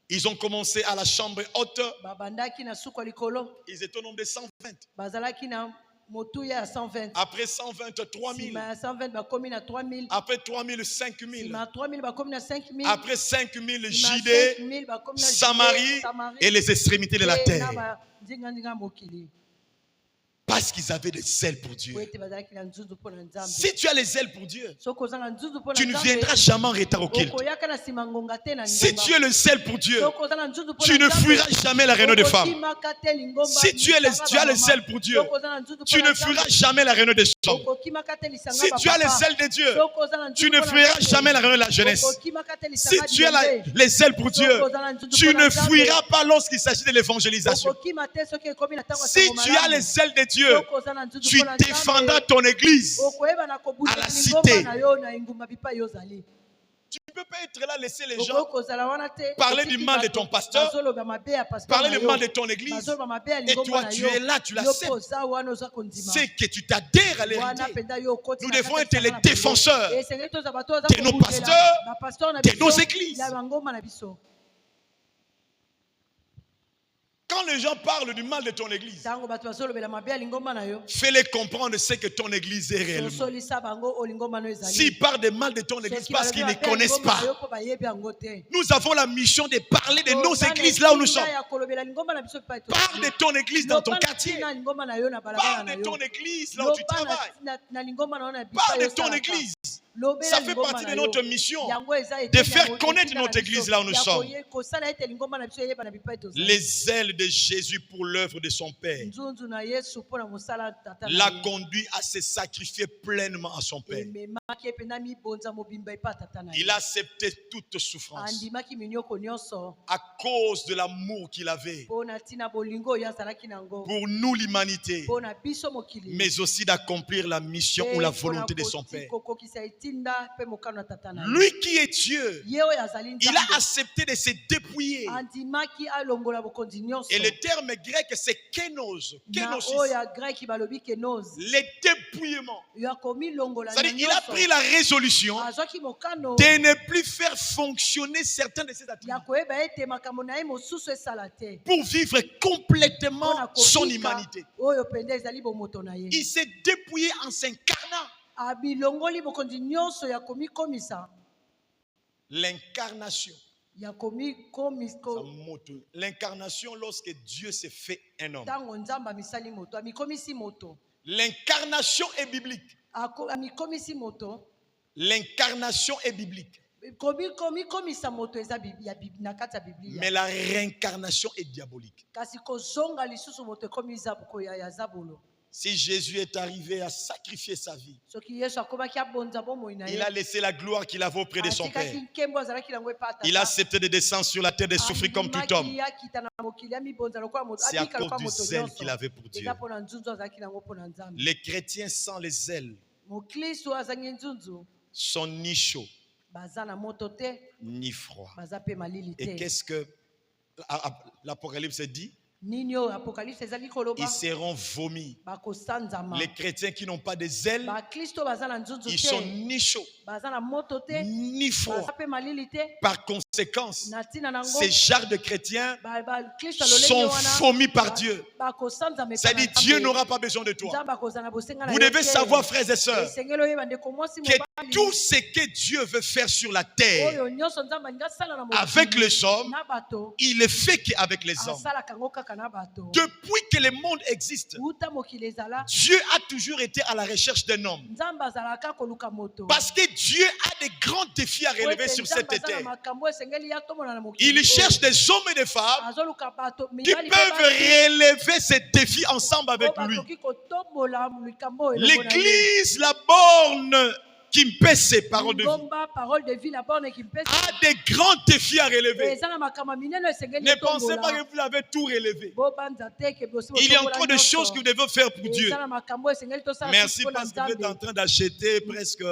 Ils ont commencé à la chambre haute. Ils étaient au nombre de 120. Après 120, 3000. Après 3000, 5000. Après 5000, Judée, Samarie et les extrémités de la terre. Parce qu'ils avaient le zèle pour Dieu. Si tu as le zèle pour Dieu, tu ne viendras jamais en retard au culte. Si tu as le zèle pour Dieu, tu ne fuiras jamais la réunion des femmes. Si tu as le zèle pour Dieu, tu ne fuiras jamais la réunion des chambres. Si tu as le zèle de Dieu, tu ne fuiras jamais la réunion de la jeunesse. Si tu as le zèle pour Dieu, tu ne fuiras pas lorsqu'il s'agit de l'évangélisation. Si tu as le zèle de Dieu, tu défendras ton église à la cité. Tu ne peux pas être là, laisser les gens parler du mal de ton pasteur, parler du mal de ton église, et toi tu es là, tu l'acceptes. C'est que tu t'adhères à l'héritier. Nous devons être les défenseurs de nos pasteurs, de nos églises. Quand les gens parlent du mal de ton église, fais-les comprendre ce que ton église est réellement. S'ils parlent du mal de ton église parce qu'ils ne connaissent pas, nous avons la mission de parler de nos églises là où nous sommes. Parle de ton église dans ton quartier. Parle de ton église là où tu travailles. Parle de ton église. Ça fait partie de notre mission de faire connaître notre église là où nous sommes. Les ailes de Jésus pour l'œuvre de son Père l'a conduit à se sacrifier pleinement à son Père. Il a accepté toute souffrance à cause de l'amour qu'il avait pour nous, l'humanité, mais aussi d'accomplir la mission ou la volonté de son Père. etinda pe mokano na tata na ye. Lui qui est Dieu, Ye oyo azali il Nzambe. a accepté de se dépouiller. Andimaki alongola bokonzi nyonso. Et le terme grec, c'est kenos. Na Kenosis. oyo ya grec balobi kenos. Le dépouillement. Yakomi longola na C'est-à-dire, il a nyonso. pris la résolution Azwaki mokano de ne plus faire fonctionner certains de ses attributs ya koyeba ete makambo na ye mosusu esala te. pour vivre complètement Mpona son kobika humanité. oyo pende ezali bomoto na ye. Il s'est dépouillé en s'incarnant. Abilongoli bokonzi nyonso ya komikomisa. L'incarnation. Ya komiko L'incarnation lorsque Dieu s'est fait un homme. tango nzamba misali moto amikomisi moto. L'incarnation est biblique. Amikomisi moto. L'incarnation est biblique. Komisa moto eza na kati ya Biblia. Mais la réincarnation est diabolique. Kasi kozonga lisusu moto ekomiza bukoya ya zabolo. Si Jésus est arrivé à sacrifier sa vie, Soki Yesu akomaki abonza bomoi na ye. il a laissé la gloire qu'il avait auprès de son Père. Atikaki nkembo azalaki nango epa tata. Il a accepté de descendre sur la terre, de souffrir comme tout homme. Andimaki akita na mokili amibonza lokola moto. C'est à Abika cause lokola du moto zèle nyonso. qu'il avait pour Dieu. Eza mpona nzunzu azalaki nango mpona Nzambe. Les chrétiens sans les ailes Mokristo azangi nzunzu sont ni chauds, baza na moto te, ni froids. baza pe malili Et te. qu'est-ce que l'Apocalypse dit? Nini oyo apocalypse ezali koloba Ils seront vomis. bakosanzama. Les chrétiens qui n'ont pas des ailes, Bakristo baza na nzunzu ils sont te, ni chauds, baza na moto te, ni froids. baza pe malili te. Par conséquence, Na ntina nango ces genres de chrétiens bakristo sont lolenge wana vomis par Dieu. bakosanzama epa C'est-à-dire, na Dieu Nzambe. n'aura pas besoin de toi. Nzambe akozala na bosenga na Vous yo devez te. savoir, frères et sœurs, Esengeli oyeba ndeko mwasi que mobali tout ce que Dieu veut faire sur la terre oyo nyonso Nzambe alingi asala na mokili avec les hommes, na bato il le fait qu'avec les hommes. asalaka yango kaka na bato. Depuis que le monde existe, Uta mokili ezala Dieu a toujours été à la recherche d'un homme. Nzambe azalaka koluka moto. Parce que Dieu a des grands défis à relever sur cette Nzambe aza na terre. makambo esengeli ya tomona na mokili Il oyo. cherche des hommes et des femmes Azoluka bato qui mibali pe peuvent basi, relever ces défis ensemble avec oyo lui. bakoki kotombola likambo oyo elongo na ye. L'église, la borne qui me pèse ces paroles de vie, Ngomba, parole de vie la borne qui me pèse. a des grands défis à relever. Eza na makambo minene esengeli Ne pensez pas etombola. que vous avez tout relevé. Bobanza te ke bosi Il y a botombola encore des nyonso. choses que vous devez faire pour Dieu. Eza na makambo esengeli tosala Merci mpona parce que vous êtes en Nzambe. train d'acheter presque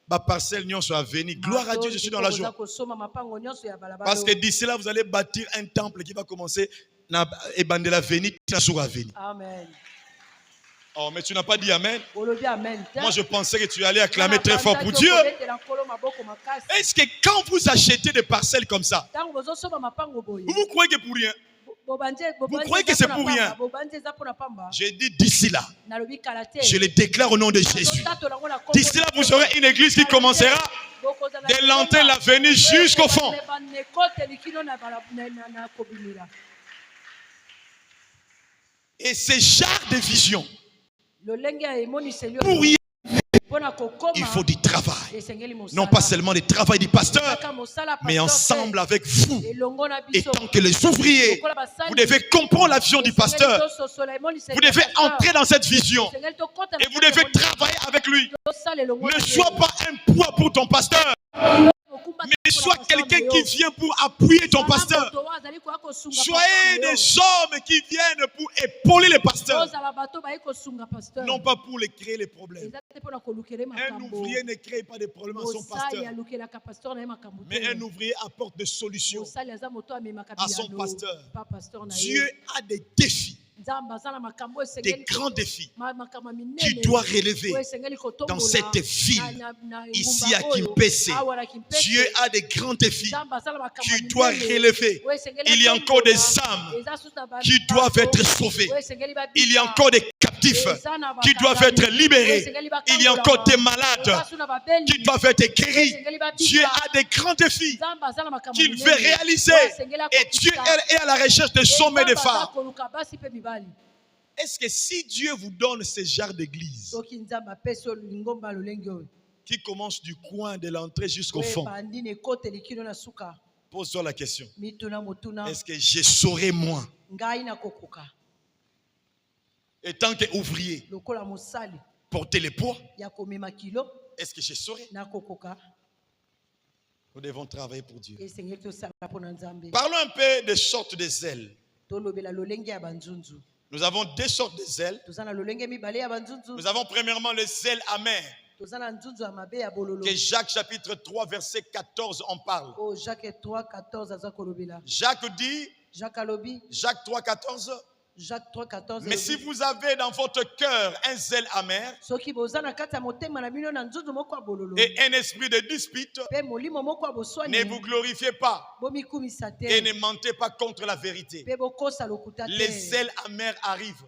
ma parcelle nyonso à venir. Gloire à Dieu, je suis dans la joie. Kosoma mapango nyonso ya balabala. Parce que d'ici là, vous allez bâtir un temple qui va commencer et bander la venir, à venir. Amen. Oh, mais tu n'as pas dit Amen. Olobi amen. Moi, je pensais que tu allais acclamer très fort pour Dieu. Est-ce que quand vous achetez des parcelles comme ça, vous croyez que pour rien? Vous croyez que c'est pour rien? J'ai dit d'ici là, je le déclare au nom de Jésus. D'ici là, vous aurez une église qui commencera de l'entrée la venue jusqu'au fond. Et ces genres de visions, pour y il faut du travail. Non pas seulement du travail du pasteur, mais ensemble avec vous. Et tant que les ouvriers, vous devez comprendre la vision du pasteur. Vous devez entrer dans cette vision. Et vous devez travailler avec lui. Ne sois pas un poids pour ton pasteur, mais sois quelqu'un qui vient pour appuyer ton pasteur. Soyez des hommes qui viennent pour épauler les pasteurs, non pas pour les créer les problèmes. Un ouvrier ne crée pas de problèmes à son pasteur, mais un ouvrier apporte des solutions à son pasteur. Dieu a des défis, des grands défis tu dois relever dans cette ville, ici à Kimpese. Dieu a des grands défis tu dois relever. Il y a encore des âmes qui doivent être sauvées. Il y a encore des captifs qui doivent être libérés. Il y a encore des malades qui doivent être guéris. Dieu a des grands défis qu'il veut réaliser. Et Dieu est à la recherche des hommes et des femmes. Est-ce que si Dieu vous donne ce genre d'église qui commence du coin de l'entrée jusqu'au fond, pose-toi la question. Est-ce que je saurais moi, étant qu'ouvrier, porter les poids? Est-ce que je saurais? Nous devons travailler pour Dieu. Parlons un peu des sortes de zèles. Nous avons deux sortes de zèles. Nous avons premièrement le zèle amer. toza na nzunzu ya mabe ya bololo. Que Jacques chapitre 3 verset 14 en parle. Oh, Jacques 3:14 aza kolobela. Jacques dit, Jacques alobi, Jacques 3:14, Jacques 3:14. mais si vous avez dans votre cœur un zèle amer soki boza na kati ya motema na bino na nzunzu moko ya bololo et un esprit de dispute, pe molimo moko ya boswani, ne vous glorifiez pas bomikumisa et te ne mentez pas contre la vérité. pe bokosa lokuta Les te. zèles amers arrivent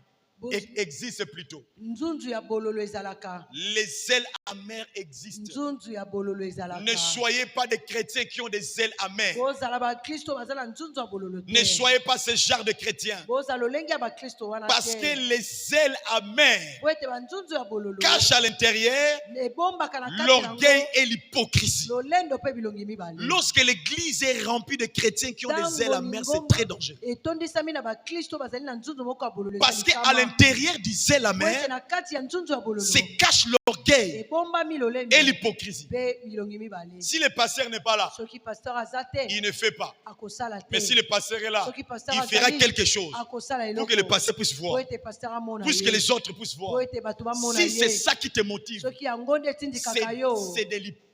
et existent plutôt. Nzunzu ya bololo ezalaka. Les zèles amers existent. Nzunzu ya bololo ezalaka. Ne soyez pas des chrétiens qui ont des zèles amers. bozala bakristo baza na nzunzu ya bololo te. Ne soyez pas ce genre de chrétiens. bozala lolenge ya bakristo wana te. Parce que les zèles amers po ete banzunzu ya bololo cachent à l'intérieur ebombaka na kati l'orgueil et l'hypocrisie. lolendo pe bilongi mibale. Lorsque l'église est remplie de chrétiens qui ont des zèles amers, c'est très dangereux. etondisami na bakristo bazali na nzunzu moko ya bololo. Parce qu'à l'intérieur du zèle amer na kati ya nzunzu ya bololo se cache l'orgueil ebombami lolendo et l'hypocrisie. pe bilongi mibale. Si le pasteur n'est pas là, soki pasteur aza te il ne fait pas. akosala te. Mais si le pasteur est là, soki pasteur il fera azali, quelque chose akosala pour eloko que le pasteur puisse po voir, ete pasteur amona pour que ye. les autres puissent po voir. ete bato bamona Si c'est ye. ça qui te motive, soki yango nde etindikaka yo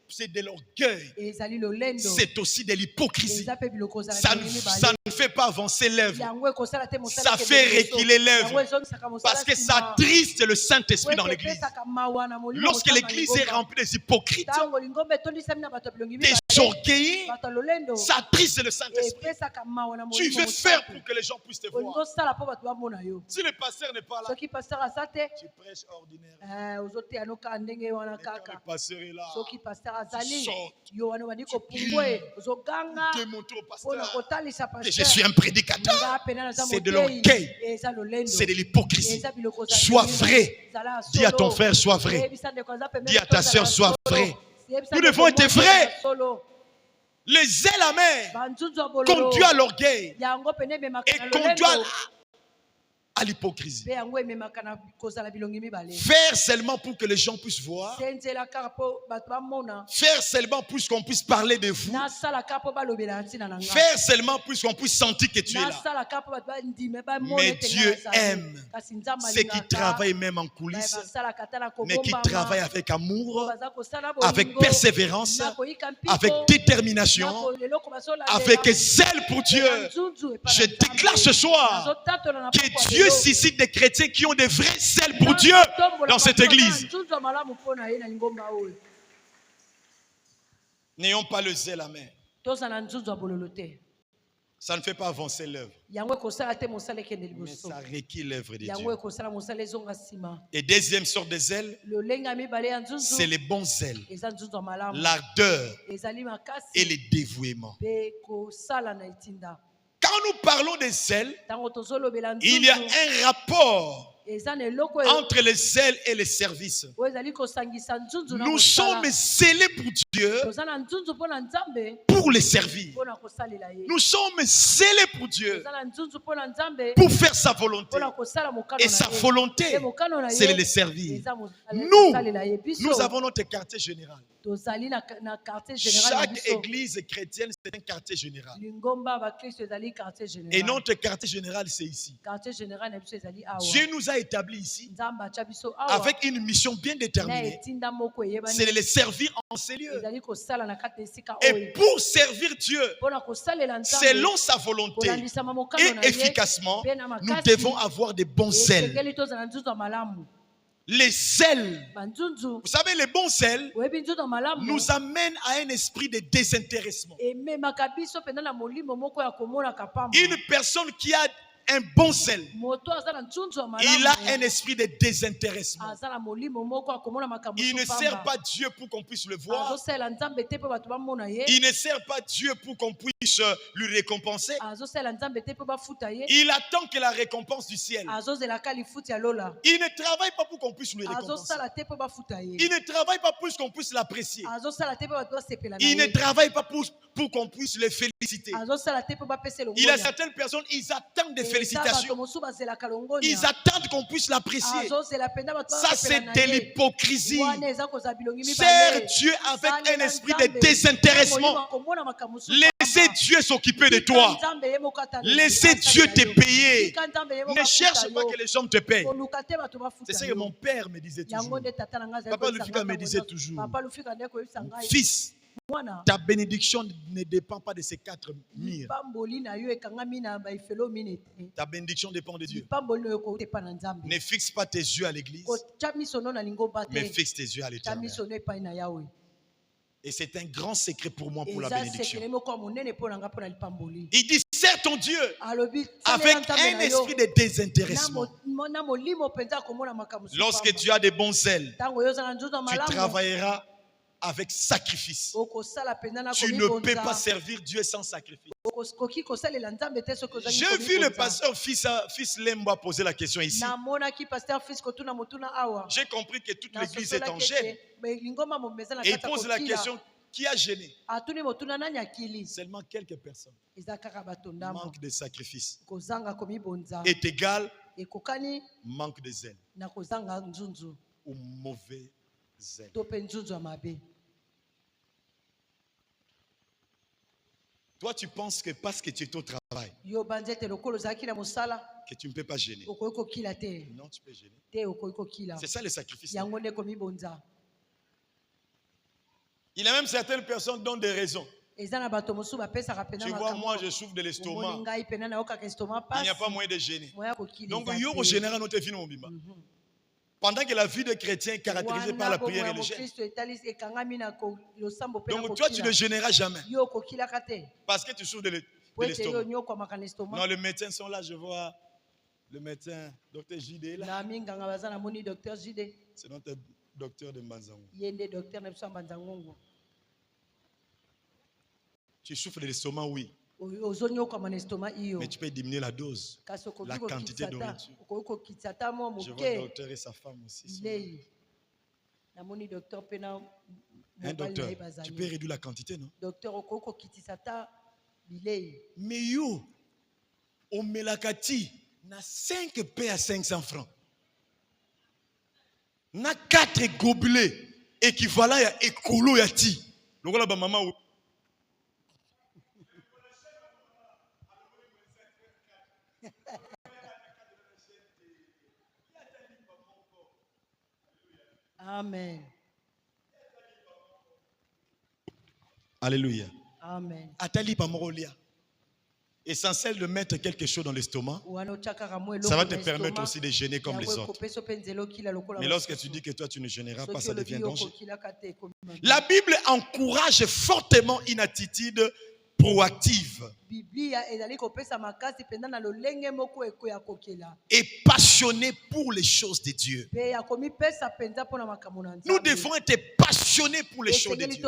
c'est de l'orgueil, ezali lolendo c'est aussi de l'hypocrisie. eza pe biloko ozala Ça bilongi mibale. ne fait pas avancer l'œuvre, yango ekosala te mosala ça ekende fait liboso. reculer l'œuvre. Yango ezongisaka mosala Parce que nsima. ça attriste le Saint-Esprit Po dans ete l'église. epesaka mawa na molimo Lorsque kotanga l'église est lingomba. remplie des hypocrites, ntango lingomba etondisami na bato ya bilongi des mibale, orgueillés, bato ya lolendo ça attriste le Saint-Esprit. epesaka mawa na Tu molimo veux faire mosantu. pour que les gens puissent te olingi voir. osala mpo bato bamona yo. Si le pasteur n'est pas là, soki pasteur aza te tu prêches ordinaire. ozoteya noka ndenge wana Mais quand le kaka. pasteur est là, soki pasteur azali saute, yo wana obandi kopumbwe ozoganga démontre au mpona pasteur kotalisa que je suis un prédicateur. nga pena naza C'est de motei. l'orgueil. eza lolendo C'est de l'hypocrisie. eza biloko za Sois bilongi. vrai. Zala Dis à solo. ton frère, sois vrai. Yebisa ndeko aza pembeni Dis à ta tozala sœur, sois solo. vrai. Yebisa Nous ndeko devons être mwasi vrais. aza solo. Les zèles amers banzunzu ya bololo conduisent à l'orgueil yango pene ememaka et na conduisent lolendo à l'hypocrisie. mpe yango ememaka na kozala bilongi mibale. Faire seulement pour que les gens puissent voir. se nzela kaka mpo bato bamona. Faire seulement pour qu'on puisse parler de vous. nasala kaka mpo balobela na ntina na nga. Faire seulement pour qu'on puisse sentir que tu es là. nasala kaka mpo bato bandime bamona Mais ete nga Dieu nazali. aime kasi nzambe ceux qui alingaka travaillent même en coulisses, basalaka ata na mais qui kobombama. travaillent avec amour, baza kosala avec bolingo, persévérance, na koyika mpiko, avec détermination, na eloko bazolandela, avec zèle pour Dieu. na nzunzu epai na Je Nzambe. déclare ce soir Nazotatola na que pokwa Dieu lelo. suscite des chrétiens qui ont des vrais zèles pour Dieu Tombola dans cette bato baza na église. nzunzu ya malamu mpo na ye na lingomba oyo. N'ayons pas le zèle amer. toza na nzunzu ya bololo te. Ça ne fait pas avancer l'œuvre, yango ekosala te mosala ekende mais liboso. ça requiert l'œuvre de yango Dieu. ekosala mosala ezonga nsima. Et deuxième sorte de zèle, lolenge ya mibale ya nzunzu c'est les bons zèles, eza nzunzu ya malamu, l'ardeur ezali makasi et le dévouement. mpe kosala na etinda. Quand nous parlons de zèle, ntango tozolobela il y a nzunzu un rapport eza na eloko entre le zèle et le service. oyo ezali kosangisa nzunzu na Nous kosala. sommes zélés pour Dieu toza na nzunzu mpo na nzambe pour le servir. mpo na kosalela ye. Nous sommes zélés pour Dieu toza na nzunzu mpo na nzambe pour faire sa volonté. mpo na kosala mokano Et na sa ye. volonté, Ye mokano na c'est de ye le servir. eza Nous, kosalela ye. Biso, nous avons notre quartier général. tozali na quartier général na Chaque biso. église chrétienne, c'est un quartier général. lingomba bakristo ezali quartier Et général. notre quartier général, c'est ici. quartier général na biso ezali awa. Dieu nous a établis ici nzambe atya biso awa avec une mission bien na déterminée. etinda moko eyebani C'est de les servir en ces lieux. ezali kosala na kati ya esika Et oyo pour servir Dieu, mpo na kosalela nzambe selon sa volonté kolandisama mokano na et ye efficacement, mpe na nous makasi devons avoir des bons zèles. esengeli tozala nzunzu ya malamu. Les zèles, banzunzu vous savez, les bons zèles oyebi nzunzu ya malamu nous amènent à un esprit de désintéressement. ememaka biso mpenza na molimo moko ya komonaka pamba. Une personne qui a un bon zèle, moto aza na nzunzu ya il a un malamu esprit de désintéressement. aza na molimo moko ya komona makambo Il ne so sert pamba. pas Dieu pour qu'on puisse le voir. azosalela nzambe te mpo bato bamona ye. Il ne sert pas Dieu pour qu'on puisse lui récompenser. azosalela nzambe te mpo bafuta ye. Il attend que la récompense du ciel. azozelaka lifuti ya lola. Il ne travaille pas pour qu'on puisse lui récompenser. azosala te mpo bafuta ye. Il ne travaille pas pour qu'on puisse l'apprécier. azosala te mpo bato basepela na Il ne ye. travaille pas pour qu'on puisse le féliciter. azosala te mpo bapesa Il y a elongonia. certaines personnes, ils attendent des bato félicitations. mosusu bazelaka longonia. Ils attendent qu'on puisse l'apprécier. azozela mpenza bato Ça, c'est basepela na de ye. l'hypocrisie. wana eza kozala bilongi Sers mibale. Dieu avec un Salela esprit Nzambe, de désintéressement. molimo ya komona makambo so Les pamba. Laissez Dieu s'occuper de toi. Laissez Dieu te payer. Ne cherche pas que les hommes te payent. C'est ce que mon père me disait toujours. Papa Lufika me disait toujours. Fils, ta bénédiction ne dépend pas de ces 4 murs. Ta bénédiction dépend de Dieu. Ne fixe pas tes yeux à l'église, mais fixe tes yeux à l'Éternel. Et c'est un grand secret pour moi pour la bénédiction. Il dit, sers ton Dieu avec un esprit de désintéressement. Lorsque tu as des bons ailes, tu travailleras avec sacrifice. Tu ne peux pas servir Dieu sans sacrifice. J'ai vu le pasteur fils Lemba poser la question ici. J'ai compris que toute l'église est en gêne. Et il pose la question, qui a gêné? Seulement quelques personnes. Manque de sacrifice est égal manque de zèle ou mauvais zèle. Toi, tu penses que parce que tu es au travail, que tu ne peux pas gêner. Non, tu peux gêner. C'est ça le sacrifice. Il y a même certaines personnes qui donnent des raisons. Tu vois, moi, je souffre de l'estomac. Il n'y a pas moyen de gêner. Donc, il y a au général notre vie. Pendant que la vie de chrétien est caractérisée par la prière et le jeûne. Donc toi, tu ne gêneras jamais. Parce que tu souffres de l'estomac. Non, les médecins sont là, je vois le médecin, docteur JD est là. C'est notre docteur de Mbanzango. Tu souffres de l'estomac, oui. Mais tu peux diminuer la dose, la quantité de nourriture. Je vois le docteur et sa femme aussi. Un docteur, tu peux réduire la quantité, non? Mais yo, au Melakati, na 5 paix à 500 francs. Na 4 gobelets équivalents à écolo yati. Donc là, maman. Amen. Alléluia. Amen. Atali pamolia. Essentiel de mettre quelque chose dans l'estomac. Ça va te permettre aussi de gêner comme les autres. Mais lorsque tu dis que toi tu ne gêneras pas, ça devient dangereux. La Bible encourage fortement une attitude proactive et passionnée pour les choses de Dieu. Nous devons être passionnés pour les choses de Dieu.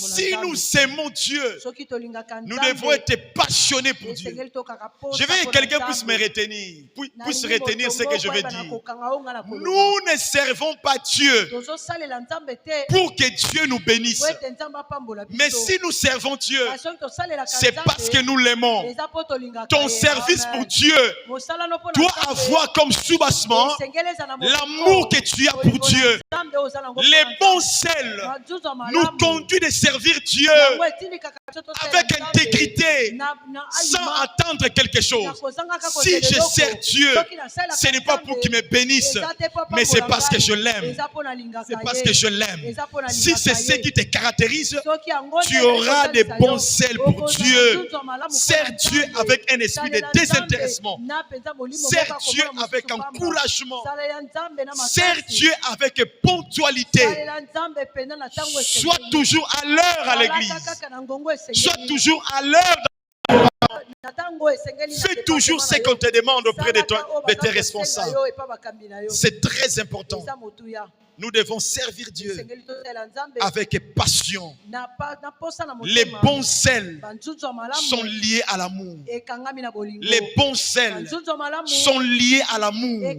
Si nous aimons Dieu, nous devons être passionnés pour Dieu. Je veux que quelqu'un puisse me retenir, puisse retenir ce que je vais dire. Nous ne servons pas Dieu pour que Dieu nous bénisse. Mais si nous servons Dieu, c'est parce que nous l'aimons. Ton service pour Dieu doit avoir comme sous-bassement l'amour que tu as pour Dieu. Les bons zèles nous conduisent de servir Dieu avec intégrité, sans attendre quelque chose. Si je sers Dieu, ce n'est pas pour qu'il me bénisse, mais c'est parce que je l'aime. C'est parce que je l'aime. Si c'est ce qui te caractérise, tu auras des bons zèles pour Dieu. Sers Dieu avec un esprit de désintéressement. Sers Dieu avec encouragement. Sers Dieu avec ponctualité. Sois toujours à l'heure à l'église. Sois toujours à l'heure. Fais toujours ce qu'on te demande auprès de tes responsables. C'est très important. Nous devons servir Dieu avec passion. Les bons zèles sont liés à l'amour. Les bons zèles sont liés à l'amour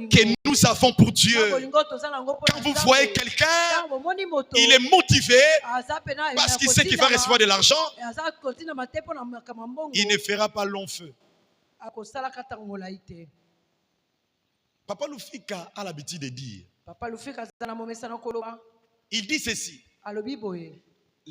que nous avons pour Dieu. Quand vous voyez quelqu'un, il est motivé parce qu'il sait qu'il va recevoir de l'argent, il ne fera pas long feu. Papa Lufika a l'habitude de dire, il dit ceci: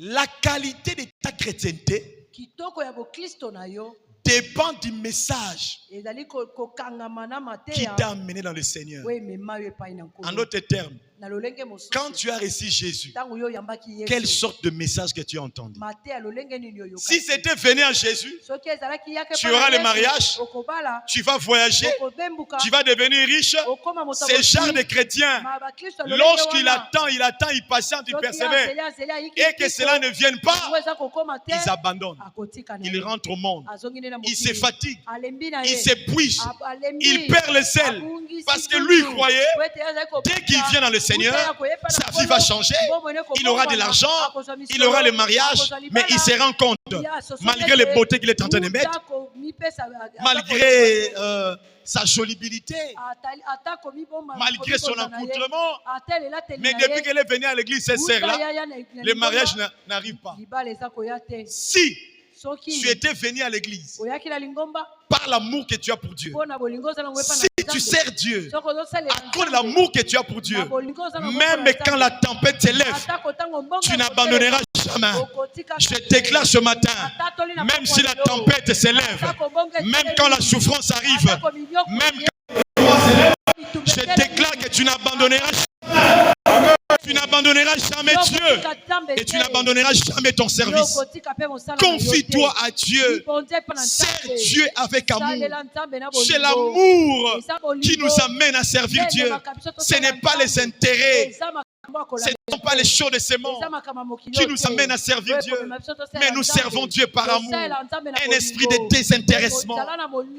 La qualité de ta chrétienté kitoko ya bokristo na yo dépend du message ezali kokangama na qui mateya t'a amené dans le Seigneur. oemema yo epai na En nkolo d'autres termes, na lolenge mosusu quand tu as reçu Jésus, ntango yo oyambaki quelle yesu sorte de message que tu as entendu? mateya lolenge nini oyoka Si c'était venu en Jésus, soki ezalaki yake tu epai na auras le Yesu, mariage, okobala tu vas voyager, okobembuka tu vas devenir riche. okoma moto Ce genre de chrétien, ma bakristo lolenge lorsqu'il wana, attend, il patiente, il soki persévère, azeli ayiki et que cela ne vienne pas, yango eza kokoma te ils abandonnent. akotika na Ils ye. rentrent au monde. azongi nde na Ils se mokili. fatiguent. alembi na Ils ye s'épuisent. alembi Il perd le sel. abungisi Parce que tutu. lui croyait, Po ete azali dès kobika, qu'il vient dans le Seigneur, buta ya koyepa na sa nkolo, vie va changer. mbongo ene Il aura de kobongwana, l'argent, akozwa misolo, il aura le mariage, akozwa mais il se rend compte, malgré les beautés qu'il est en train de mettre, malgré sa jolibilité, malgré son accoutrement, mais depuis qu'elle est venue à l'église, cette sœur-là, le mariage n'arrive pas. Si tu étais venu à l'église par l'amour que tu as pour Dieu, si tu sers Dieu à cause de l'amour que tu as pour Dieu, même quand la tempête s'élève, tu n'abandonneras jamais. Je déclare ce matin, même si la tempête s'élève, même quand la souffrance arrive, même quand je déclare que tu n'abandonneras jamais. Tu n'abandonneras jamais Dieu et tu n'abandonneras jamais ton service. Confie-toi à Dieu. Sers Dieu avec amour. C'est l'amour qui nous amène à servir Dieu. Ce n'est pas les intérêts. Ce ne sont pas les choses de ce monde qui nous amènent à servir Dieu. Mais nous servons Dieu par amour. Un esprit de désintéressement.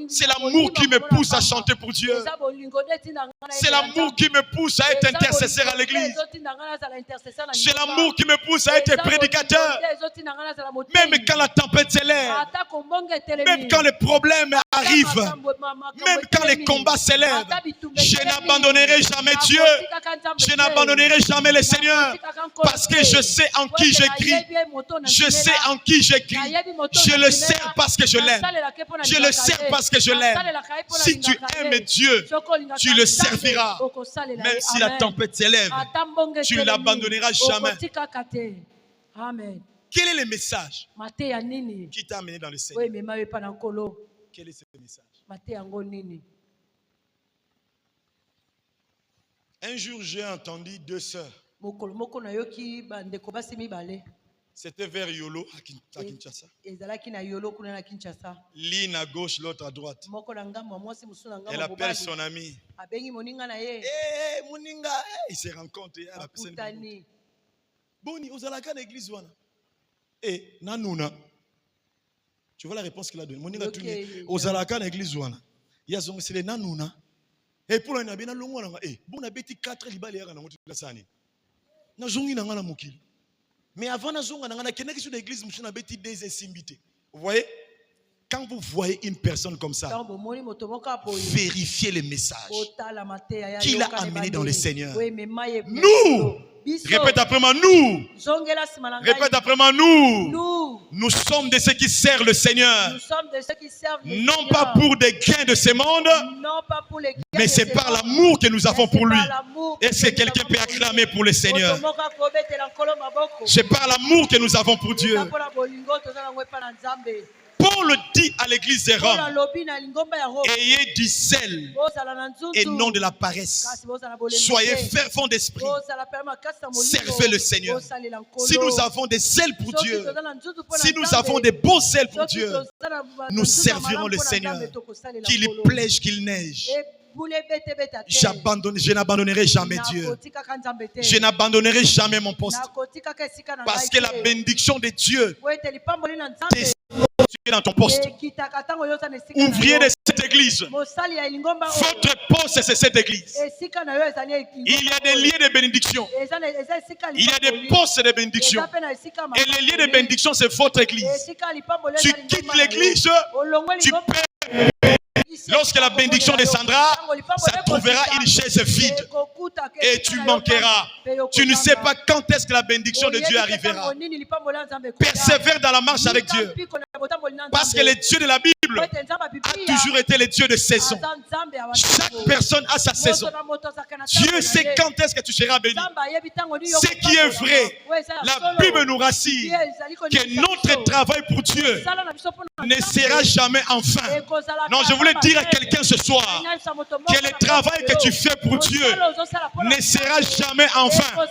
C'est l'amour qui me pousse à chanter pour Dieu. C'est l'amour qui me pousse à être intercesseur à l'église. C'est l'amour qui me pousse à être prédicateur. Même quand la tempête s'élève, même quand les problèmes arrivent, même quand les combats s'élèvent, je n'abandonnerai jamais Dieu. Je n'abandonnerai jamais le Seigneur, parce que je sais en qui j'écris. Je sais en qui j'écris. Je le sers parce que je l'aime. Je le sers parce que je l'aime. Si tu aimes Dieu, tu le serviras. Même si la tempête s'élève, tu ne l'abandonneras jamais. Amen. Quel est le message qui t'a amené dans le Seigneur? Quel est ce message? Un jour, j'ai entendu deux sœurs. C'était vers Yolo, à Kinshasa. L'une à gauche, l'autre à droite. Elle appelle son ami. Moninga, ils se rencontrent. Boni, aux alaka l'église. Et Nanouna. Tu vois la réponse qu'il a donnée. Moninga, aux alaka l'église. Il y a c'est les Nanouna. Et pour la bien longue, bon abeti 4 libales na motu sani. Na zongi na ngana mokili. Mais avant na zonga na ngana kenaki sur l'église musu na beti des insimbités. Vous voyez? Quand vous voyez une personne comme ça, vérifiez les messages qu'il a amené dans le Seigneur. Nous, répète après moi, nous. Répète après moi, nous. Nous sommes de ceux qui servent le Seigneur. Non pas pour des gains de ce monde, mais c'est par l'amour que nous avons pour lui. Est-ce que quelqu'un peut acclamer pour le Seigneur? C'est par l'amour que nous avons pour Dieu. Paul dit à l'église de Rome, ayez du zèle et non de la paresse. Soyez fervents d'esprit. Servez le Seigneur. Si nous avons des zèles pour Dieu, si nous avons des bons zèles pour Dieu, nous servirons le Seigneur. Qu'il plaise, qu'il neige. Je n'abandonnerai jamais Dieu. Je n'abandonnerai jamais mon poste. Parce que la bénédiction de Dieu est dans ton poste. Ouvrier de cette église. Votre poste, c'est cette église. Il y a des liens de bénédiction. Il y a des postes de bénédiction. Et les liens de bénédiction, c'est votre église. Tu quittes l'église, tu perds. Lorsque la bénédiction descendra, ça trouvera une chaise vide et tu manqueras. Tu ne sais pas quand est-ce que la bénédiction de Dieu arrivera. Persévère dans la marche avec Dieu. Parce que le Dieu de la Bible Bible a toujours été le Dieu de saison. Chaque personne a sa saison. Dieu sait quand est-ce que tu seras béni. Ce qui est vrai, la Bible nous rassure que notre travail pour Dieu ne sera jamais en vain. Non, je voulais dire à quelqu'un ce soir que le travail que tu fais pour Dieu ne sera jamais en vain.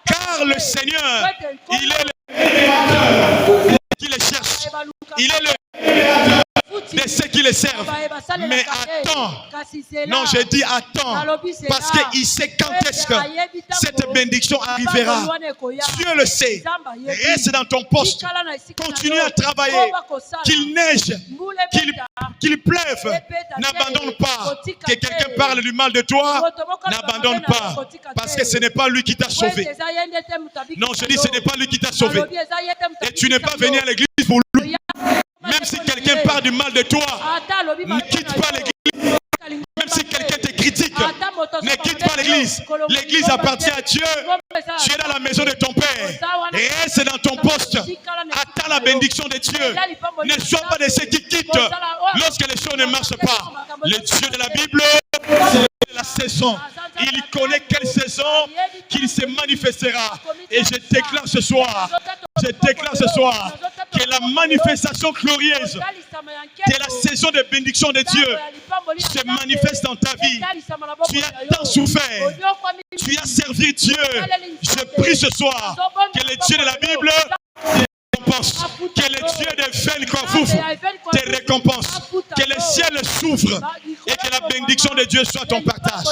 Car le Seigneur, il est le qui le cherche. Il est le de ceux qui le servent. Mais attends. Non, je dis attends. Parce qu'il sait quand est-ce que cette bénédiction arrivera. Dieu le sait. Reste dans ton poste. Continue à travailler. Qu'il neige, qu'il pleuve. N'abandonne pas. Que quelqu'un parle du mal de toi. N'abandonne pas. Parce que ce n'est pas lui qui t'a sauvé. Non, je dis ce n'est pas lui qui t'a sauvé. Et tu n'es pas venu à l'église pour lui. Même si quelqu'un parle du mal de toi, ne quitte pas l'église. Même si quelqu'un te critique, ne quitte pas l'église. L'église appartient à Dieu. Tu es dans la maison de ton Père. Reste dans ton poste. Attends la bénédiction de Dieu. Ne sois pas de ceux qui quittent lorsque les choses ne marchent pas. Le Dieu de la Bible, c'est la saison. Il connaît quelle saison qu'il se manifestera. Et je déclare ce soir, que la manifestation glorieuse de la saison de bénédiction de Dieu se manifeste dans ta vie. Tu as tant souffert. Tu as servi Dieu. Je prie ce soir que le Dieu de la Bible te récompense. Que le Dieu de Venkovouf te récompense. Que le ciel s'ouvre et que la bénédiction de Dieu soit ton partage.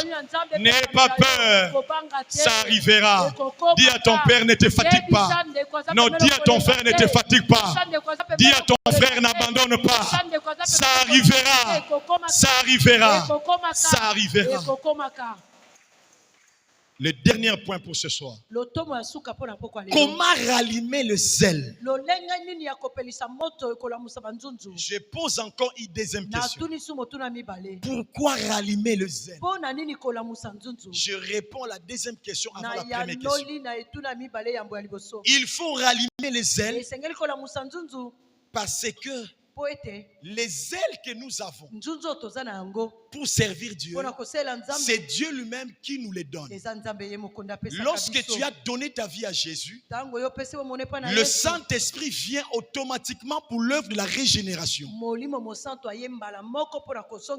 N'aie pas peur. Ça arrivera. Dis à ton père, ne te fatigue pas. Non, dis à ton frère, ne te fatigue pas. Dis à ton frère, n'abandonne pas. Ça arrivera. Ça arrivera. Ça arrivera. Le dernier point pour ce soir. Comment rallumer le zèle? Je pose encore une deuxième question. Pourquoi rallumer le zèle? Je réponds à la deuxième question avant la première question. Il faut rallumer le zèle parce que les zèles que nous avons pour servir Dieu, c'est Dieu lui-même qui nous les donne. Lorsque tu as donné ta vie à Jésus, le Saint-Esprit vient automatiquement pour l'œuvre de la régénération.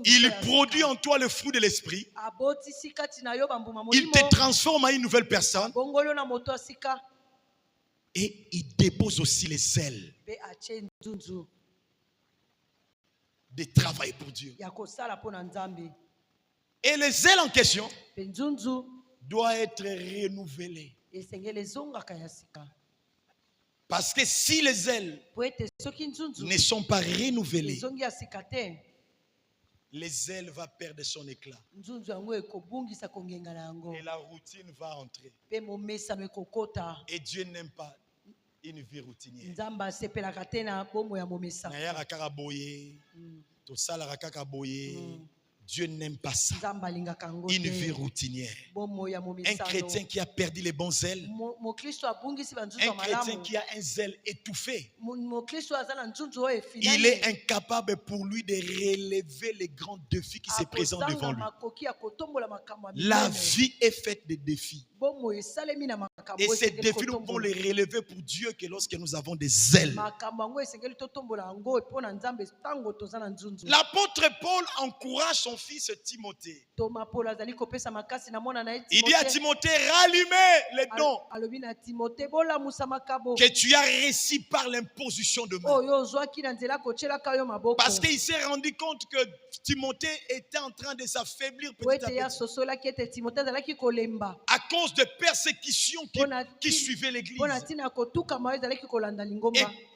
Il produit en toi le fruit de l'Esprit. Il te transforme en une nouvelle personne. Et il dépose aussi les zèles de travail pour Dieu. Et le zèle en question doit être renouvelé. Parce que si les zèles ne sont pas renouvelés, les zèles vont perdre son éclat. Et la routine va entrer. Et Dieu n'aime pas une vie routinière. Dieu n'aime pas ça. Une vie routinière. Un chrétien qui a perdu les bons zèles. Un chrétien qui a un zèle étouffé. Il est incapable pour lui de relever les grands défis qui se présentent devant lui. La vie est faite de défis. Et ces défis, nous pouvons les relever pour Dieu que lorsque nous avons des zèles. L'apôtre Paul encourage son fils Timothée. Il dit à Timothée, rallumez les dons que tu as reçus par l'imposition de main. Parce qu'il s'est rendu compte que Timothée était en train de s'affaiblir petit à petit. À cause de persécutions qui suivaient l'église. Et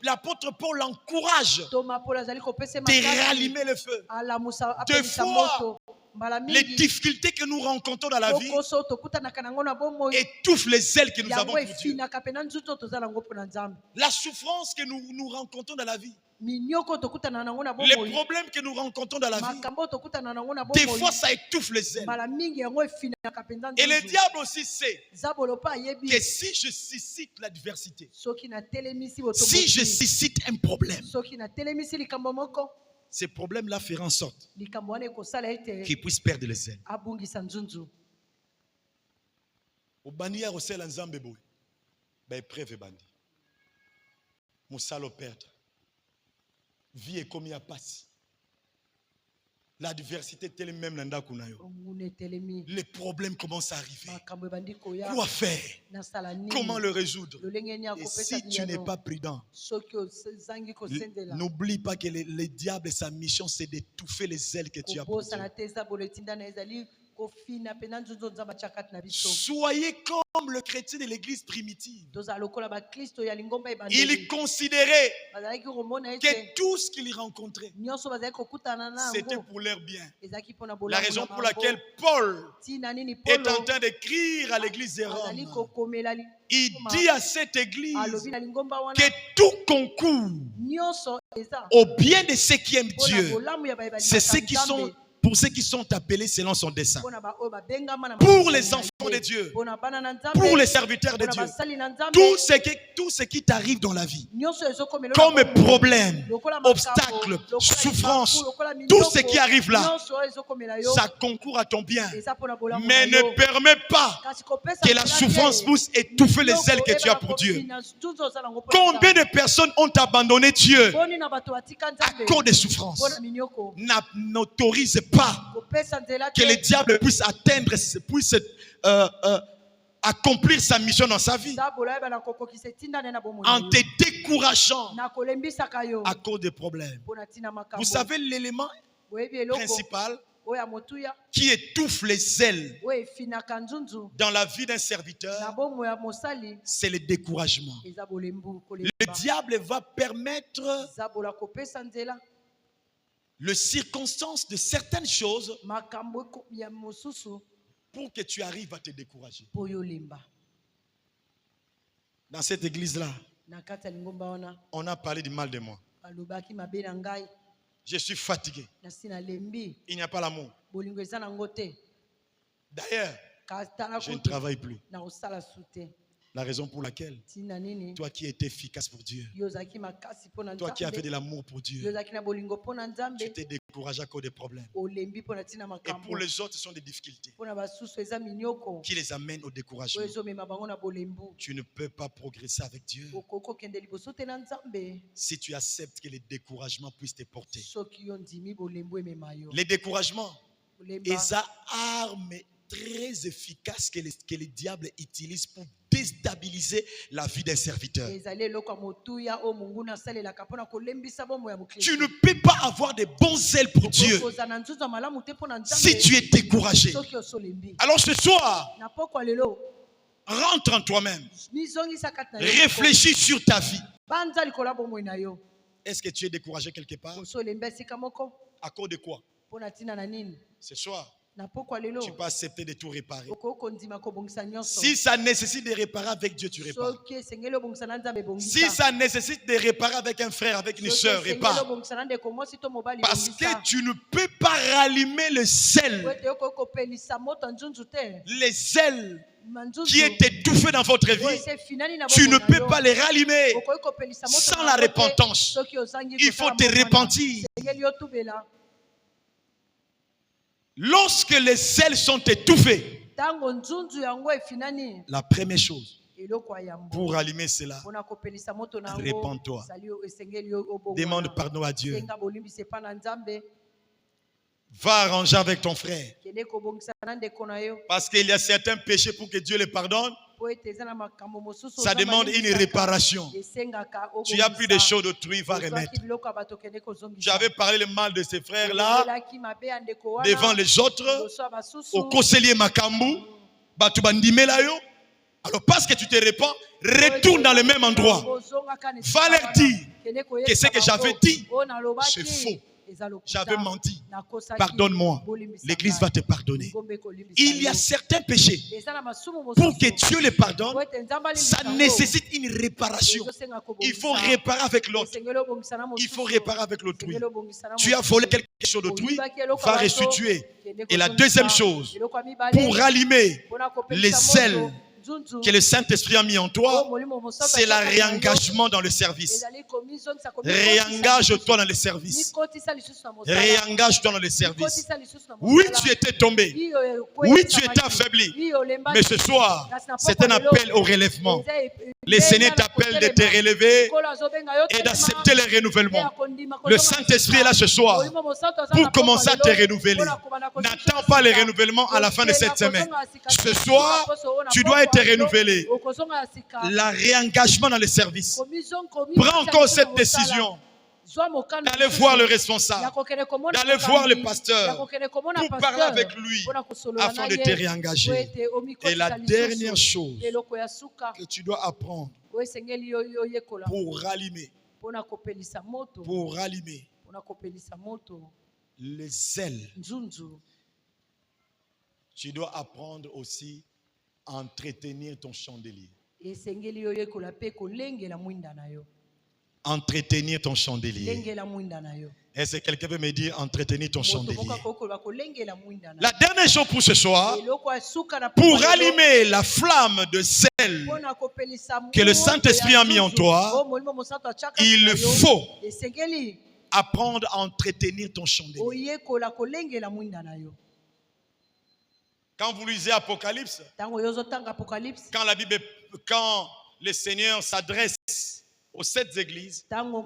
l'apôtre Paul l'encourage de rallumer le feu. Des fois, les difficultés que nous rencontrons dans la vie étouffent les zèles que nous avons pour Dieu. La souffrance que nous rencontrons dans la vie, les problèmes que nous rencontrons dans la vie, des fois ça étouffe les zèles. Et le diable aussi sait que si je suscite l'adversité, si je suscite un problème, ces problèmes-là feront en sorte likambo wana ekosala ete qu'ils puissent perdre les ailes. abungisa nzunzu. Obani ya kosela nzambe boye. Ba épreuve bandi. Mosalo perdre. Vie est comme ya passe. L'adversité est même nanda kunayo. Les problèmes commencent à arriver. Quoi faire? Comment le résoudre? Et si tu n'es pas prudent, n'oublie pas que le diable, sa mission, c'est d'étouffer les ailes que tu as pour Dieu. Soyez comme le chrétien de l'église primitive. Il considérait que tout ce qu'il rencontrait, c'était pour leur bien. La raison pour laquelle Paul est en train d'écrire à l'église de Rome, il dit à cette église que tout concourt au bien de ceux qui aiment Dieu. C'est ceux qui sont, pour ceux qui sont appelés selon son dessein. Pour les enfants de Dieu, pour les serviteurs de Dieu, tout ce qui t'arrive dans la vie, comme problème, obstacle, souffrance, tout ce qui arrive là, ça concourt à ton bien. Mais ne permets pas que la souffrance puisse étouffer les ailes que tu as pour Dieu. Combien de personnes ont abandonné Dieu à cause des souffrances? N'autorise pas que le diable puisse atteindre, puisse accomplir sa mission dans sa vie en te décourageant à cause des problèmes. Vous savez l'élément principal qui étouffe les ailes dans la vie d'un serviteur, c'est le découragement. Le diable va permettre les circonstances de certaines choses pour que tu arrives à te décourager. Dans cette église-là, on a parlé du mal de moi. Je suis fatigué. Il n'y a pas l'amour. D'ailleurs, je ne travaille plus. La raison pour laquelle, toi qui étais efficace pour Dieu, toi qui avais de l'amour pour Dieu, tu t'es découragé à cause des problèmes. Et pour les autres, ce sont des difficultés qui les amènent au découragement. Tu ne peux pas progresser avec Dieu si tu acceptes que les découragements puissent te porter. Les découragements, les armes très efficaces que le diable utilise pour déstabiliser la vie d'un serviteur. Tu ne peux pas avoir de bons ailes pour Dieu si tu es découragé. Alors ce soir, rentre en toi-même. Réfléchis sur ta vie. Est-ce que tu es découragé quelque part? À cause de quoi? Ce soir, tu peux accepter de tout réparer. Si ça nécessite de réparer avec Dieu, tu répares. Si ça nécessite de réparer avec un frère, avec une soeur, répare. Parce que tu ne peux pas rallumer le sel, les ailes qui est étouffé dans votre vie. Tu ne peux pas les rallumer sans la repentance. Il faut te repentir. Lorsque les ailes sont étouffées, la première chose pour allumer cela, répands-toi. Demande pardon à Dieu. Va arranger avec ton frère. Parce qu'il y a certains péchés pour que Dieu les pardonne. Ça demande une réparation. Tu as plus de choses d'autrui, va remettre. J'avais parlé le mal de ces frères-là devant les autres, au conseiller Makambu, alors parce que tu te répands, retourne dans le même endroit. Va leur dire que ce que j'avais dit, c'est faux. J'avais menti. Pardonne-moi. L'église va te pardonner. Il y a certains péchés. Pour que Dieu les pardonne, ça nécessite une réparation. Il faut réparer avec l'autre. Il faut réparer avec l'autrui. Tu as volé quelque chose d'autrui, va restituer. Et la deuxième chose, pour rallumer les ailes que le Saint-Esprit a mis en toi, c'est le réengagement dans le service. Réengage-toi dans le service. Réengage-toi dans le service. Oui, tu étais tombé. Oui, tu étais affaibli. Mais ce soir, c'est un appel au relèvement. Le Seigneur t'appelle de te relever et d'accepter le renouvellement. Le Saint-Esprit est là ce soir pour commencer à te renouveler. N'attends pas le renouvellement à la fin de cette semaine. Ce soir, tu dois être renouvelé. Le réengagement dans le service. Prends encore cette décision d'aller voir le responsable, d'aller voir le pasteur pour parler avec lui afin de te réengager. Et la dernière chose que tu dois apprendre pour rallumer le zèle, tu dois apprendre aussi à entretenir ton chandelier. Entretenir ton chandelier. Est-ce que quelqu'un veut me dire entretenir ton chandelier? La dernière chose pour ce soir, pour rallumer la flamme de zèle que le Saint-Esprit a mis en toi, il faut apprendre à entretenir ton chandelier. Quand vous lisez Apocalypse, quand le Seigneur s'adresse aux 7 églises, vous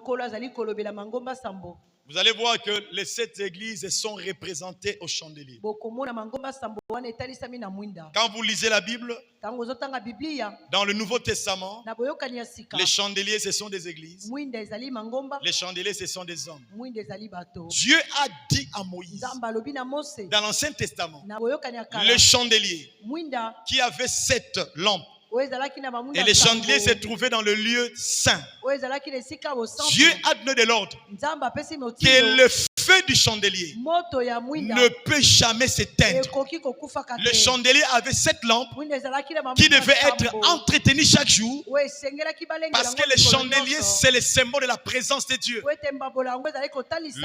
allez voir que les 7 églises sont représentées au chandelier. Quand vous lisez la Bible, dans le Nouveau Testament, les chandeliers, ce sont des églises. Les chandeliers, ce sont des hommes. Dieu a dit à Moïse, dans l'Ancien Testament, le chandelier qui avait 7 lampes, et les chandeliers se trouvaient dans le lieu saint. Dieu a donné de l'ordre que le feu du chandelier ne peut jamais s'éteindre. Le chandelier avait 7 lampes qui devaient être entretenues chaque jour, parce que le chandelier, c'est le symbole de la présence de Dieu.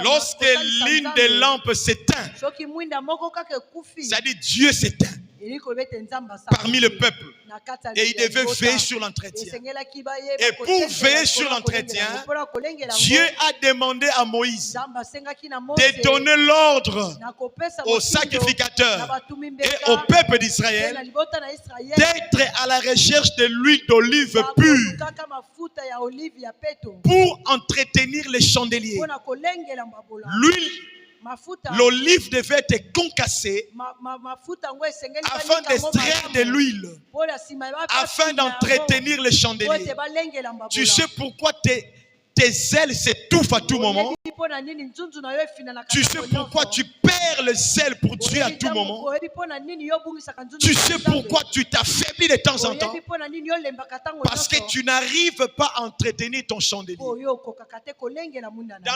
Lorsque l'une des lampes s'éteint, ça dit Dieu s'éteint parmi le peuple, et il devait veiller sur l'entretien. Et pour veiller sur l'entretien, Dieu a demandé à Moïse de donner l'ordre aux sacrificateurs et au peuple d'Israël d'être à la recherche de l'huile d'olive pure pour entretenir les chandeliers. L'olive devait être concassée afin d'extraire de l'huile, afin d'entretenir les chandeliers. Tu sais pourquoi tes ailes s'étouffent à tout moment? Tu sais pourquoi tu perds le zèle pour Dieu à tout moment? Tu sais pourquoi tu t'affaiblis de temps en temps? Parce que tu n'arrives pas à entretenir ton chandelier. Dans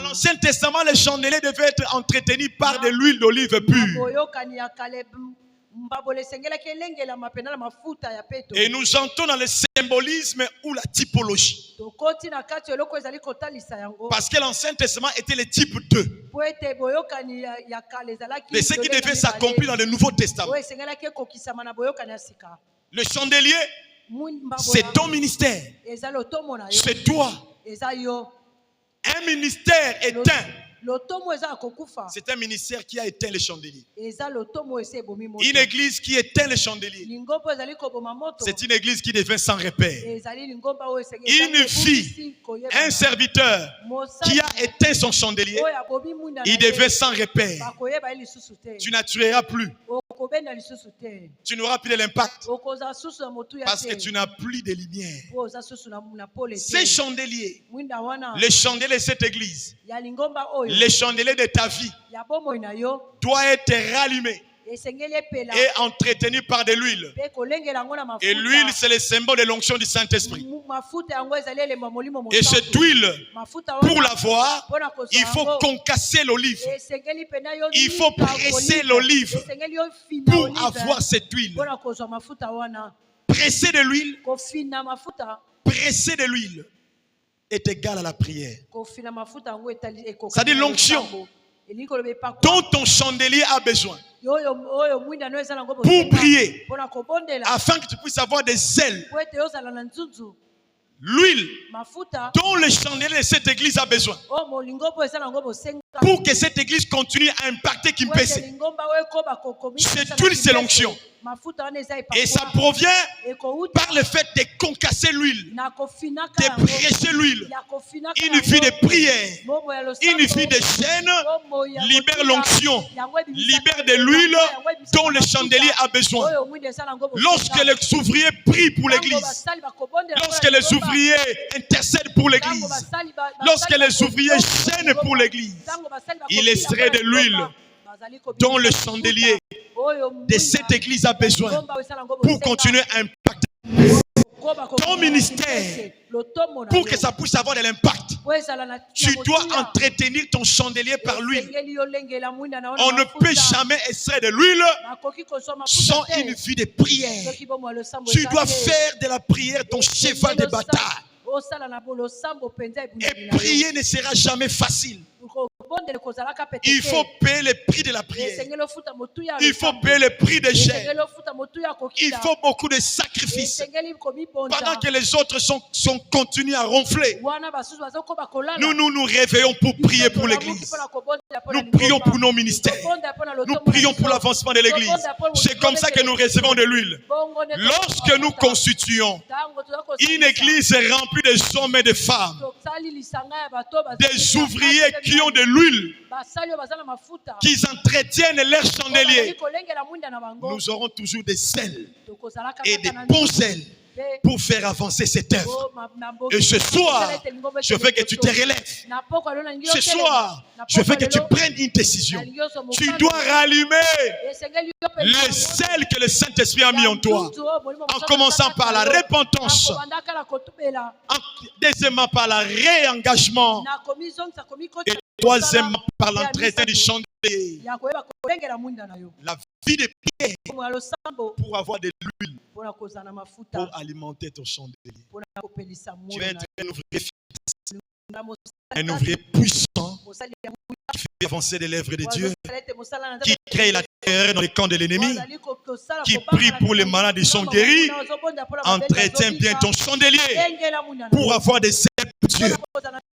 l'Ancien Testament, les chandeliers devaient être entretenus par de l'huile d'olive pure. Et nous entrons dans le symbolisme ou la typologie. Parce que l'Ancien Testament était le type 2 de ce qui devait s'accomplir dans le Nouveau Testament. Le chandelier, c'est ton ministère. C'est toi. Un ministère éteint, c'est un ministère qui a éteint les chandeliers. Une église qui éteint les chandeliers, c'est une église qui devient sans repère. Une fille, un serviteur qui a éteint son chandelier, il devient sans repère. Tu n'attireras plus. Tu n'auras plus de l'impact parce que tu n'as plus de lumière. Ces chandeliers, les chandeliers de cette église, les chandeliers de ta vie doivent être rallumés et entretenu par de l'huile. Et l'huile, c'est le symbole de l'onction du Saint-Esprit. Et cette huile, pour l'avoir, il faut concasser l'olive. Il faut presser l'olive pour avoir cette huile. Presser de l'huile, presser de l'huile est égal à la prière. C'est-à-dire l'onction dont ton chandelier a besoin. pour prier, afin que tu puisses avoir des ailes. L'huile dont le chandelier de cette église a besoin pour que cette église continue à impacter Kimpese. Cette huile, c'est l'onction. Et ça provient par le fait de concasser l'huile, de prêcher l'huile. Une vie de prière, une vie de chaîne libère l'onction, libère de l'huile dont le chandelier a besoin. Lorsque les ouvriers prient pour l'église, lorsque les ouvriers intercèdent pour l'église, lorsque les ouvriers chaînent pour l'église, il extrait de l'huile dont le chandelier de cette église a besoin pour continuer à impacter ton ministère. Pour que ça puisse avoir de l'impact, tu dois entretenir ton chandelier par l'huile. On ne peut jamais extraire de l'huile sans une vie de prière. Tu dois faire de la prière ton cheval de bataille. Et prier ne sera jamais facile. Il faut payer le prix de la prière. Il faut payer le prix des chaînes. Il faut beaucoup de sacrifices. Pendant que les autres sont continués à ronfler, nous réveillons pour prier pour l'église. Nous prions pour nos ministères. Nous prions pour l'avancement de l'église. C'est comme ça que nous recevons de l'huile. Lorsque nous constituons une église remplie de hommes et de femmes, des ouvriers qui ont de l'huile, qui entretiennent leur chandelier, nous aurons toujours des ailes et des bons ailes pour faire avancer cette œuvre. Et ce soir, je veux que tu te relèves. Ce soir, je veux que tu prennes une décision. Tu dois rallumer les ailes que le Saint-Esprit a mis en toi. En commençant par la repentance. Deuxièmement, par le réengagement. Et troisièmement, par l'entretien du chandelier. La vie de prière pour avoir de l'huile, pour alimenter ton chandelier. Tu vas être un ouvrier fidèle, un ouvrier puissant qui fait avancer les lèvres de Dieu, qui crée la terreur dans les camps de l'ennemi, qui prie pour les malades et sont guéris. Entretiens bien ton chandelier pour avoir des ailes pour Dieu.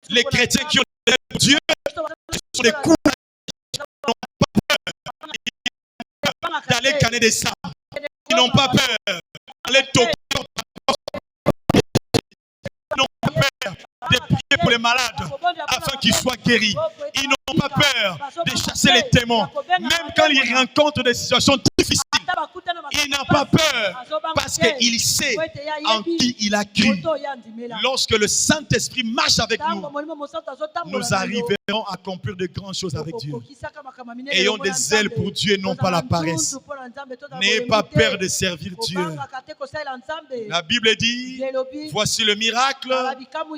Les chrétiens qui ont des ailes pour Dieu sont des coups d'aller canner des sables. Ils n'ont pas peur d'aller toquer. Ils n'ont pas peur de prier pour les malades afin qu'ils soient guéris. Ils n'ont pas peur de chasser les démons. Même quand ils rencontrent des situations difficiles, il n'a pas peur parce qu'il sait en qui il a cru. Lorsque le Saint-Esprit marche avec nous, nous arriverons à accomplir de grandes choses avec Dieu. Ayons des ailes pour Dieu et non pas la paresse. N'ayez pas peur de servir Dieu. La Bible dit, voici le miracle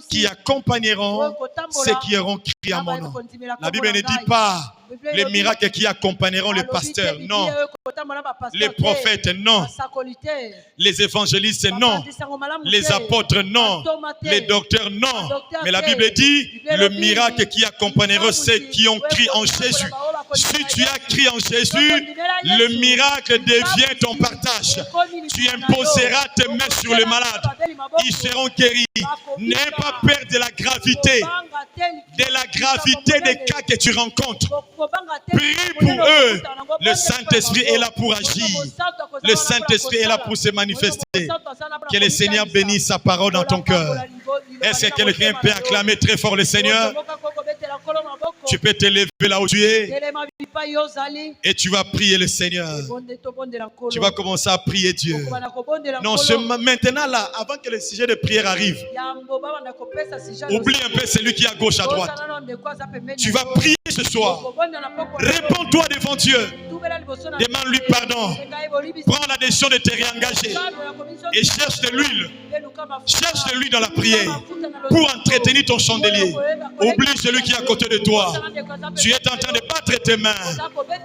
qui accompagneront ceux qui auront crié à mon nom. La Bible ne dit pas les miracles qui accompagneront les pasteurs, non. Les prophètes, non. Les évangélistes, non. Les apôtres, non. Les docteurs, non. Mais la Bible dit le miracle qui accompagnera ceux qui ont crié en Jésus. Si tu as crié en Jésus, le miracle devient ton partage. Tu imposeras tes mains sur les malades. Ils seront guéris. N'aie pas peur de la gravité. De la gravité des cas que tu rencontres. Prie pour eux. Le Saint-Esprit est là pour agir. Le Saint-Esprit est là pour se manifester. Que le Seigneur bénisse sa parole dans ton cœur. Est-ce que quelqu'un peut acclamer très fort le Seigneur? Tu peux te lever là où tu es et tu vas prier le Seigneur. Tu vas commencer à prier Dieu. Non, c'est maintenant là, avant que le sujet de prière arrive. Oublie un peu celui qui est à gauche, à droite. Tu vas prier ce soir. Réponds-toi devant Dieu. Demande-lui pardon. Prends la décision de te réengager. Et cherche de l'huile. Cherche de l'huile dans la prière pour entretenir ton chandelier. Oublie celui qui est à côté de toi. Tu es en train de battre tes mains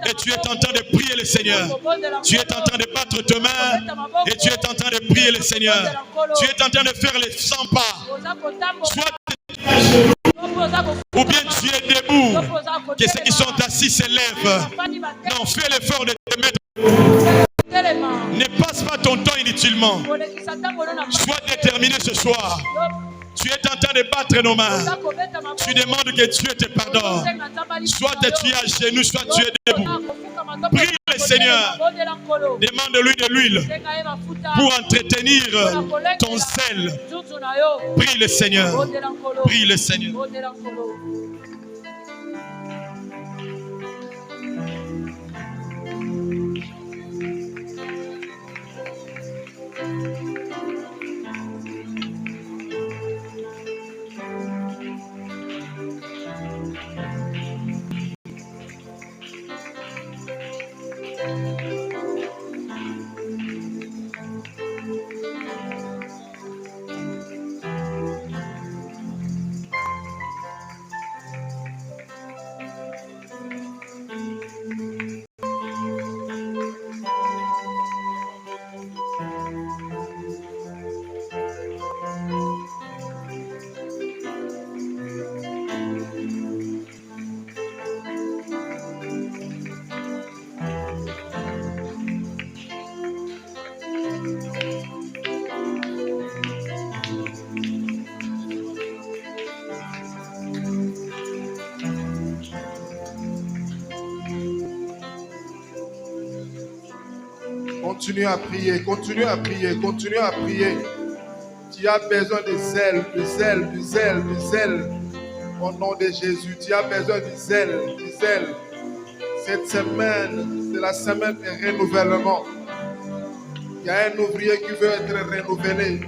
et tu es en train de prier le Seigneur. Tu es en train de battre tes mains et tu es en train de prier le Seigneur. Tu es en train de faire les 100 pas. Soit ou bien tu es debout, que ceux qui sont assis se lèvent. Non, fais l'effort de te mettre. Ne passe pas ton temps inutilement. Sois déterminé ce soir. Tu es en train de battre nos mains. Tu demandes que Dieu te pardonne. Soit tu es à genoux, soit tu es debout. Prie le Seigneur. Demande-lui de l'huile pour entretenir ton zèle. Prie le Seigneur. Prie le Seigneur. Continue à prier, continue à prier, continue à prier. Tu as besoin de zèle, de zèle, de zèle, de zèle. Au nom de Jésus, tu as besoin de zèle, de zèle. Cette semaine, c'est la semaine de renouvellement. Il y a un ouvrier qui veut être renouvelé.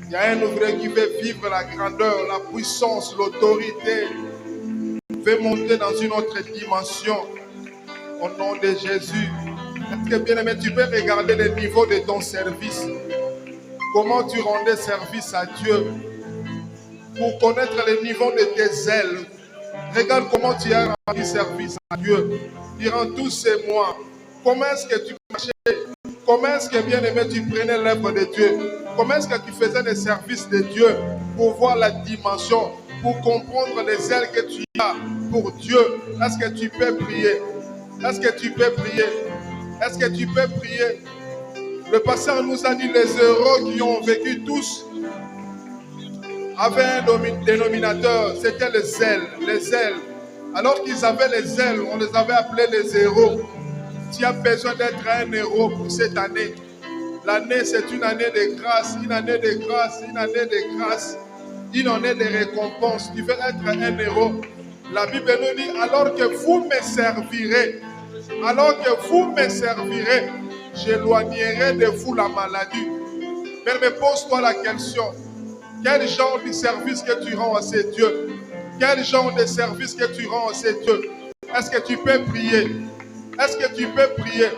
Il y a un ouvrier qui veut vivre la grandeur, la puissance, l'autorité. Il veut monter dans une autre dimension. Au nom de Jésus. Est-ce que bien aimé, tu peux regarder le niveau de ton service? Comment tu rendais service à Dieu? Pour connaître le niveau de tes ailes. Regarde comment tu as rendu service à Dieu durant tous ces mois. Comment est-ce que tu marchais? Comment est-ce que bien aimé, tu prenais l'œuvre de Dieu? Comment est-ce que tu faisais le service de Dieu pour voir la dimension, pour comprendre les ailes que tu as pour Dieu? Est-ce que tu peux prier? Est-ce que tu peux prier? Est-ce que tu peux prier? Le pasteur nous a dit les héros qui ont vécu tous avaient un dénominateur, c'était les ailes, les ailes. Alors qu'ils avaient les ailes, on les avait appelés les héros. Tu as besoin d'être un héros pour cette année. L'année, c'est une année de grâce, une année de grâce, une année de grâce, une année de récompense. Tu veux être un héros. La Bible nous dit, alors que vous me servirez, j'éloignerai de vous la maladie. Mais pose-toi la question. Quel genre de service que tu rends à ces dieux? Quel genre de service que tu rends à ces dieux? Est-ce que tu peux prier? Est-ce que tu peux prier?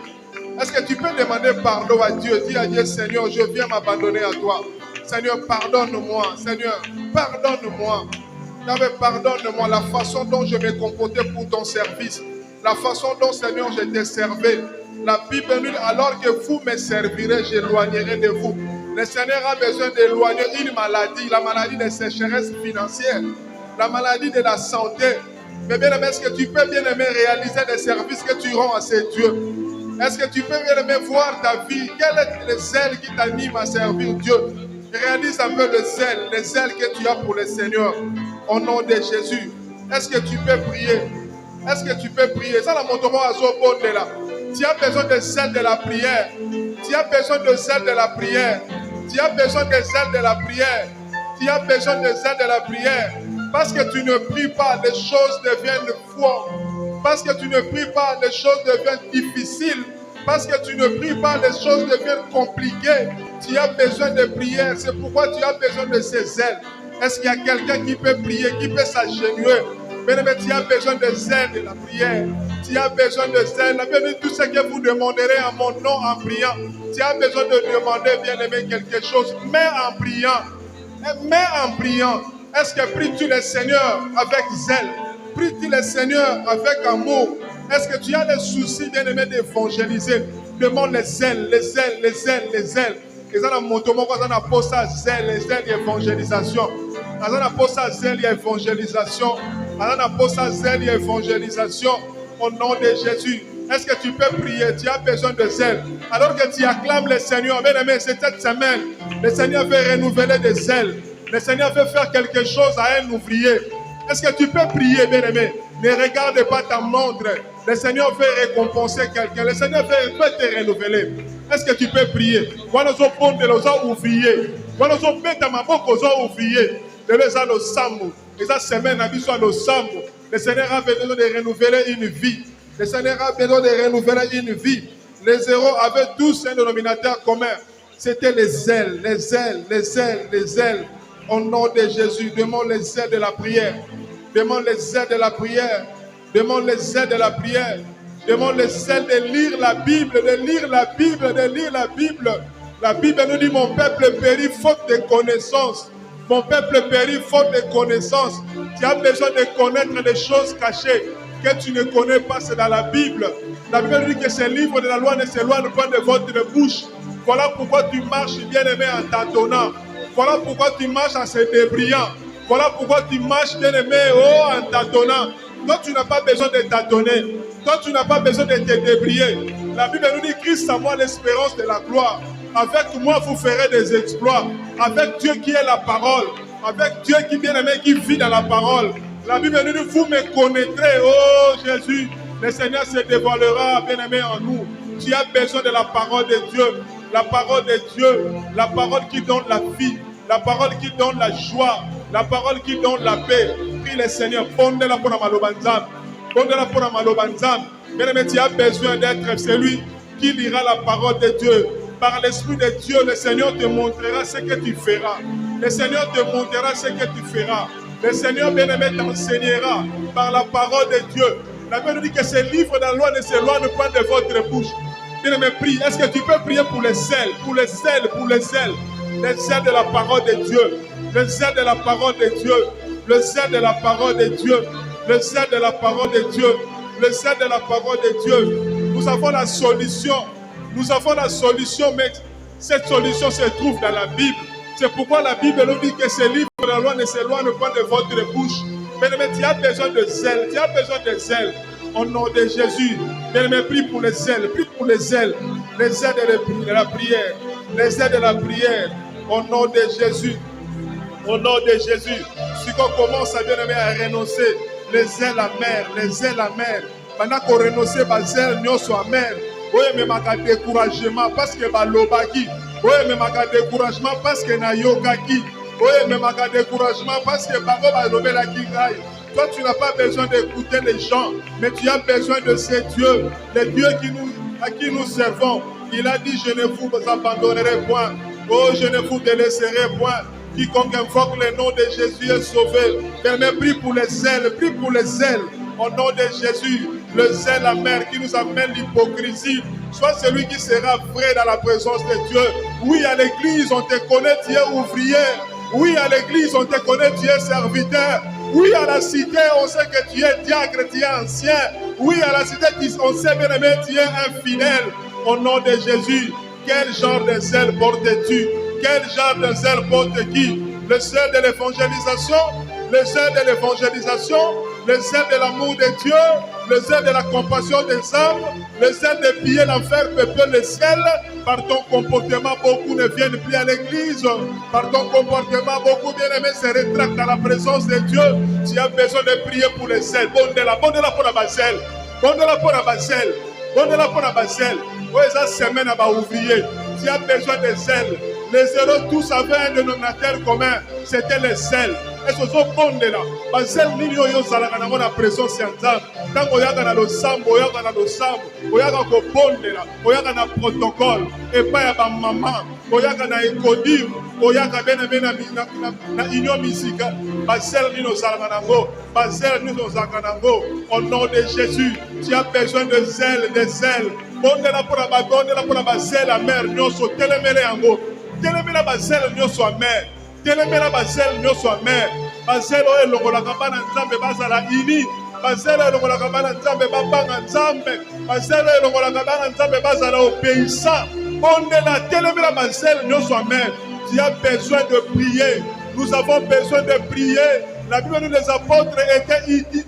Est-ce que tu peux demander pardon à Dieu? Dis à Dieu, Seigneur, je viens m'abandonner à toi. Seigneur, pardonne-moi. Seigneur, pardonne-moi. Pardonne-moi la façon dont je me comportais pour ton service. La façon dont, Seigneur, je t'ai servi. La Bible dit, alors que vous me servirez, j'éloignerai de vous. Le Seigneur a besoin d'éloigner une maladie, la maladie de sécheresse financière, la maladie de la santé. Mais bien aimé, est-ce que tu peux bien aimer réaliser les services que tu rends à ces dieux? Est-ce que tu peux bien aimer voir ta vie? Quel est le zèle qui t'anime à servir Dieu? Réalise un peu le zèle que tu as pour le Seigneur. Au nom de Jésus, est-ce que tu peux prier? Est-ce que tu peux prier? Ça, la montre-moi à Zobonde là. Tu as besoin de zèle de la prière. Tu as besoin de zèle de la prière. Tu as besoin de zèle de la prière. Tu as besoin de zèle de la prière. Parce que tu ne pries pas, les choses deviennent fortes. Parce que tu ne pries pas, les choses deviennent difficiles. Parce que tu ne pries pas, les choses deviennent compliquées. Tu as besoin de prière. C'est pourquoi tu as besoin de ces zèles. Est-ce qu'il y a quelqu'un qui peut prier, qui peut s'agenouiller? Mais tu as besoin de zèle de la prière. Tu as besoin de zèle. La Bible dit tout ce que vous demanderez en mon nom en priant. Tu as besoin de demander, bien aimé, quelque chose. Mais en priant. Mais en priant. Est-ce que pries-tu le Seigneur avec zèle? Pries-tu le Seigneur avec amour? Est-ce que tu as le souci, bien aimé, d'évangéliser? Demande les zèles, les zèles, les zèles, les zèles. Et ça, dans mon tomo, quand on a posé zèle, les zèles d'évangélisation. Azana posa zèle ya évangélisation. Azana posa zèle ya évangélisation. Au nom de Jésus. Est-ce que tu peux prier? Tu as besoin de zèle. Alors que tu acclames le Seigneur, bien aimé, c'est cette semaine. Le Seigneur veut renouveler des zèles. Le Seigneur veut faire quelque chose à un ouvrier. Est-ce que tu peux prier, bien aimé? Ne regarde pas ta montre. Le Seigneur veut récompenser quelqu'un. Le Seigneur veut te renouveler. Est-ce que tu peux prier? Voilà ce pont de l'osa ouvrier. Voilà ce bête à ma boque aux ouvriers. De l'osa le sambo. Et cette semaine, à soit le sambo. Le Seigneur a besoin de renouveler une vie. Le Seigneur a besoin de renouveler une vie. Les héros avaient tous un dénominateur commun. C'était les zèles, les zèles, les zèles, les zèles. Au nom de Jésus, demande les zèles de la prière. Demande les zèles de la prière. Demande les zèles de la prière. Demande les zèles de lire la Bible, de lire la Bible, de lire la Bible. La Bible nous dit, mon peuple périt faute de connaissances. Mon peuple périt faute de connaissances. Tu as besoin de connaître des choses cachées que tu ne connais pas, c'est dans la Bible. La Bible dit que ces livres de la loi ne s'éloignent pas de votre bouche. Voilà pourquoi tu marches, bien-aimé, en tâtonnant. Voilà pourquoi tu marches en se débriant. Voilà pourquoi tu marches, bien-aimé, en tâtonnant. Toi, tu n'as pas besoin de tâtonner. Toi, tu n'as pas besoin de te débrier. La Bible nous dit, Christ en moi l'espérance de la gloire. Avec moi, vous ferez des exploits. Avec Dieu qui est la parole. Avec Dieu qui, bien-aimé, qui vit dans la parole. La Bible nous dit, vous me connaîtrez, oh Jésus. Le Seigneur se dévoilera, bien-aimé, en nous. Tu as besoin de la parole de Dieu. La parole de Dieu. La parole qui donne la vie. La parole qui donne la joie. La parole qui donne la paix. Prie le Seigneur. Pondez-la pour la malobanzam. Pondez-la pour la malobanzam. Bien-aimé, tu as besoin d'être celui qui lira la parole de Dieu. Par l'Esprit de Dieu, le Seigneur te montrera ce que tu feras. Le Seigneur te montrera ce que tu feras. Le Seigneur bien-aimé t'enseignera par la parole de Dieu. La Bible dit que ces livres de la loi ne s'éloignent pas de votre bouche. Bien-aimé, prie. Est-ce que tu peux prier pour les zèles, pour les zèles, pour les zèles? Les zèles de la parole de Dieu. Le zèle de la parole de Dieu. Le zèle de la parole de Dieu. Le zèle de la parole de Dieu. Le zèle de la parole de Dieu. Nous avons la solution. Nous avons la solution, mais cette solution se trouve dans la Bible. C'est pourquoi la Bible nous dit que ces livres de la loi ne s'éloignent pas de votre bouche. Bien-aimé, tu as besoin de zèle. Tu as besoin de zèle. Au nom de Jésus. Bien-aimé, prie pour les zèles. Prie pour les zèles. Les zèles de la prière. Les zèles de la prière. Au nom de Jésus. Au nom de Jésus. Si on commence à bien-aimé à renoncer les zèles amers. Les zèles amers. Pendant qu'on renonce les zèles, nous sommes amers. Oui, mais ma découragement parce que balobaki. Oui, mais ma découragement parce que na yokaki. Oui, mais ma découragement parce que babo balobé la kingai. Toi, tu n'as pas besoin d'écouter les gens, mais tu as besoin de ces dieux, les dieux à qui nous servons. Il a dit, je ne vous abandonnerai point. Oh, je ne vous délaisserai point. Quiconque invoque le nom de Jésus est sauvé. Bien-aimé, prie pour les zèles, prie pour les zèles. Au nom de Jésus, le zèle amer qui nous amène l'hypocrisie, soit celui qui sera vrai dans la présence de Dieu. Oui, à l'église, on te connaît, tu es ouvrier. Oui, à l'église, on te connaît, tu es serviteur. Oui, à la cité, on sait que tu es diacre, tu es ancien. Oui, à la cité, on sait bien aimé, tu es infidèle. Au nom de Jésus, quel genre de zèle portes-tu? Quel genre de zèle porte qui? Le zèle de l'évangélisation, le zèle de l'évangélisation, le zèle de l'amour de Dieu, le zèle de la compassion des âmes, le zèle de piller l'enfer, peupler le ciel. Par ton comportement, beaucoup ne viennent plus à l'église. Par ton comportement, beaucoup bien-aimés se rétractent dans la présence de Dieu. Tu as besoin de prier pour les zèles. Bonne-la pour la baselle. Bonne-la pour la baselle. Bonne-la pour la baselle. Oui, ça semaine à ouvrier. Tu as besoin de zèle. Les zèles tous avaient un dénominateur commun. C'était les zèles. Est-ce que vous avez là? Basel nino yo zalaka na mona présence ya nzambe. Tango yaka na losambo, oyaka na losambo, oyaka ko bondela, oyaka na protocole, et pas ya ba maman, oyaka na écodim, oyaka bena na union musicale. Basel nino zalaka nango, basel nino zalaka nango. Au nom de Jésus, tu as besoin de zèle, de zèle. Bondela pour la basel la mère nyoso telemele yango. Telemela basel nyoso amer. Telemela basel nyoso amer. Basel oyo elongolaka bana nzambe bazala ini. Basel oyo elongolaka bana nzambe babanga nzambe. Basel oyo elongolaka bana nzambe bazala obéissant. Ondela telemela basel nyoso amer. Tu as besoin de prier. Nous avons besoin de prier. La Bible nous, les apôtres étaient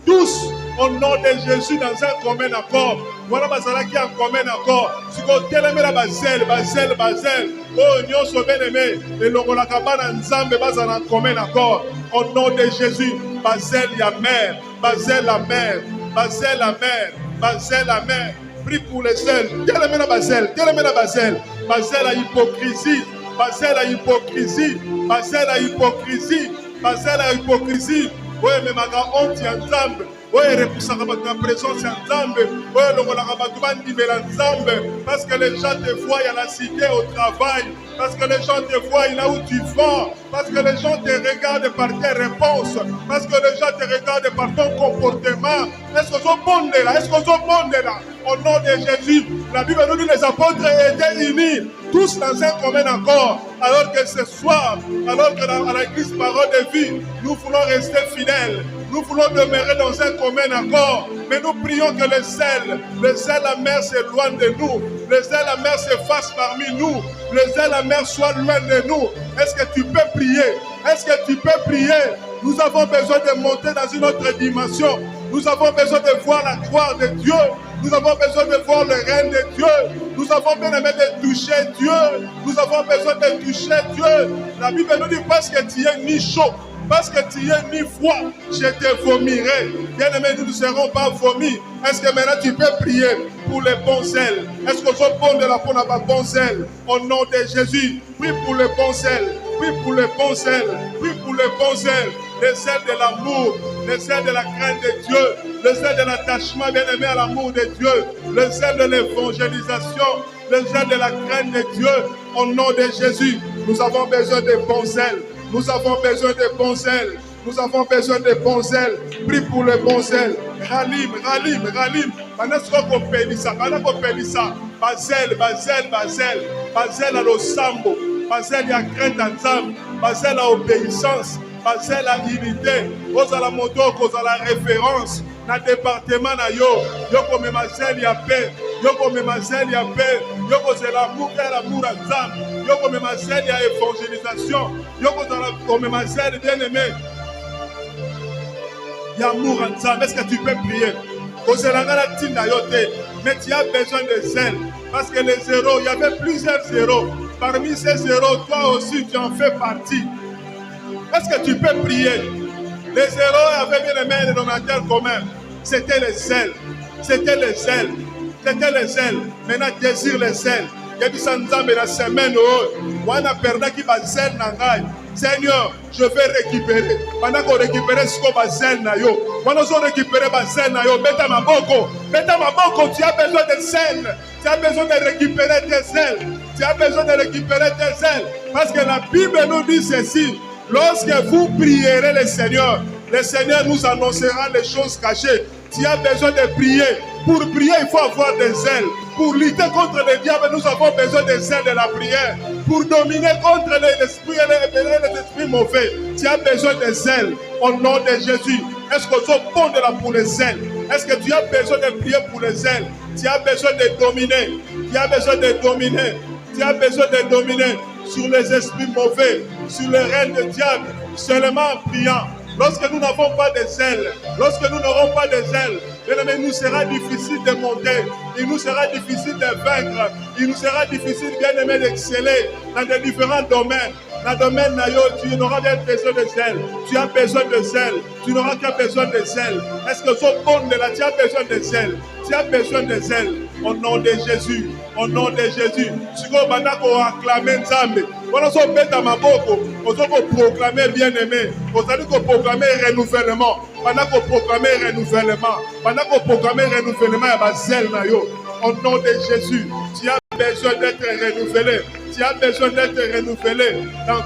tous au nom de Jésus dans un commun accord. Voilà Bazala qui est en commun accord. Si vous télémez la Bazel. Oh, nous sommes bien-aimés. Et l'on a cabane ensemble, Bazala en commun accord. Au nom de Jésus, Bazel la mère, Bazel la mère, Bazel la mère, Bazel la mère. Prie pour les seuls. Télémez la Bazel, Bazel la hypocrisie, Bazel la hypocrisie, Bazel la hypocrisie, Bazel la hypocrisie. Oui, mais ma honte est ensemble. Oui, repoussaka ma présence ensemble. Oui, l'ongolaka batouban libéra ensemble. Parce que les gens te voient à la cité, au travail. Parce que les gens te voient là où tu vas. Parce que les gens te regardent par tes réponses. Parce que les gens te regardent par ton comportement. Est-ce que vous bon là? Est-ce que vous bon là? Au nom de Jésus, la Bible nous dit les apôtres étaient unis, tous dans un commun accord. Alors que ce soir, alors que à l'église Parole de Vie, nous voulons rester fidèles. Nous voulons demeurer dans un commun accord. Mais nous prions que le zèle la mer s'éloigne de nous. Le zèle la mer s'efface parmi nous. Le zèle la mer soit loin de nous. Est-ce que tu peux prier? Est-ce que tu peux prier? Nous avons besoin de monter dans une autre dimension. Nous avons besoin de voir la gloire de Dieu. Nous avons besoin de voir le règne de Dieu. Nous avons bien aimé de toucher Dieu. Nous avons besoin de toucher Dieu. La Bible nous dit parce que tu es ni chaud, parce que tu es ni froid, je te vomirai. Bien aimé, nous ne serons pas vomis. Est-ce que maintenant tu peux prier pour les bons zèles? Est-ce que je bon de la peau n'a pas bon zèle? Au nom de Jésus, prie pour les bons zèles. Prie pour les bons zèles. Prie pour les bons zèles. Les zèles de l'amour, les zèles de la crainte de Dieu, le zèle de l'attachement bien-aimé à l'amour de Dieu, le zèle de l'évangélisation, le zèle de la crainte de Dieu. Au nom de Jésus, nous avons besoin de bons zèles. Nous avons besoin de bons zèles. Nous avons besoin de bons zèles. Prie pour le bon zèle. Ralim. Pendant ce qu'on paye ça, Bazel à l'osambo, Bazel à crainte ensemble, Bazel à obéissance, Bazel à unité, aux à la moto, aux à la référence. Dans le département, yoko memazel ya paix, yoko memazel ya paix, yoko c'est l'amour ensemble, yoko memazel ya évangélisation, yoko memazel bien aimé, l'amour ensemble. Est-ce que tu peux prier? Mais tu as besoin de zèle, parce que les zéros, il y avait plusieurs zéros. Parmi ces zéros, toi aussi tu en fais partie. Est-ce que tu peux prier? Les zéros avaient bien aimé les dénominateurs communs. C'était les zèles. C'était les zèles. C'était les zèles. Maintenant, désire les zèles. Il y a du sanzambe la semaine. On a perdu qui va zèle nangai. Seigneur, je vais récupérer. Pendant qu'on récupère ce qu'on va zèle na yo. Pendant qu'on récupère ma zèle na yo. Beta ma boko, tu as besoin de zèle. Tu as besoin de récupérer tes ailes. Tu as besoin de récupérer tes ailes. Parce que la Bible nous dit ceci. Lorsque vous prierez le Seigneur nous annoncera les choses cachées. Tu as besoin de prier. Pour prier, il faut avoir des ailes. Pour lutter contre le diable, nous avons besoin des ailes de la prière. Pour dominer contre les esprits mauvais, tu as besoin des ailes. Au nom de Jésus, est-ce que tu es bon de la pour les ailes? Est-ce que tu as besoin de prier pour les ailes? Tu as besoin de dominer. Tu as besoin de dominer. Tu as besoin de dominer sur les esprits mauvais, sur le règne du diable, seulement en priant. Lorsque nous n'avons pas des ailes, lorsque nous n'aurons pas des ailes, il nous sera difficile de monter, il nous sera difficile de vaincre, il nous sera difficile, bien aimé, d'exceller dans des différents domaines. Dans le domaine nayo, tu n'auras bien besoin de zèle. Tu as besoin de zèle. Tu n'auras qu'un besoin de zèle. Est-ce que ce bon de là, tu as besoin de zèle? Tu as besoin de zèle. Au nom de Jésus. Au nom de Jésus. Si vous avez acclamé Nzambe, vous allez proclamer bien-aimé. Vous allez proclamer renouvellement. Pendant qu'on proclame renouvellement. Pendant qu'on proclame renouvellement, il y a zèle nayo. Au nom de Jésus, tu as besoin d'être renouvelé. Tu as besoin d'être renouvelé dans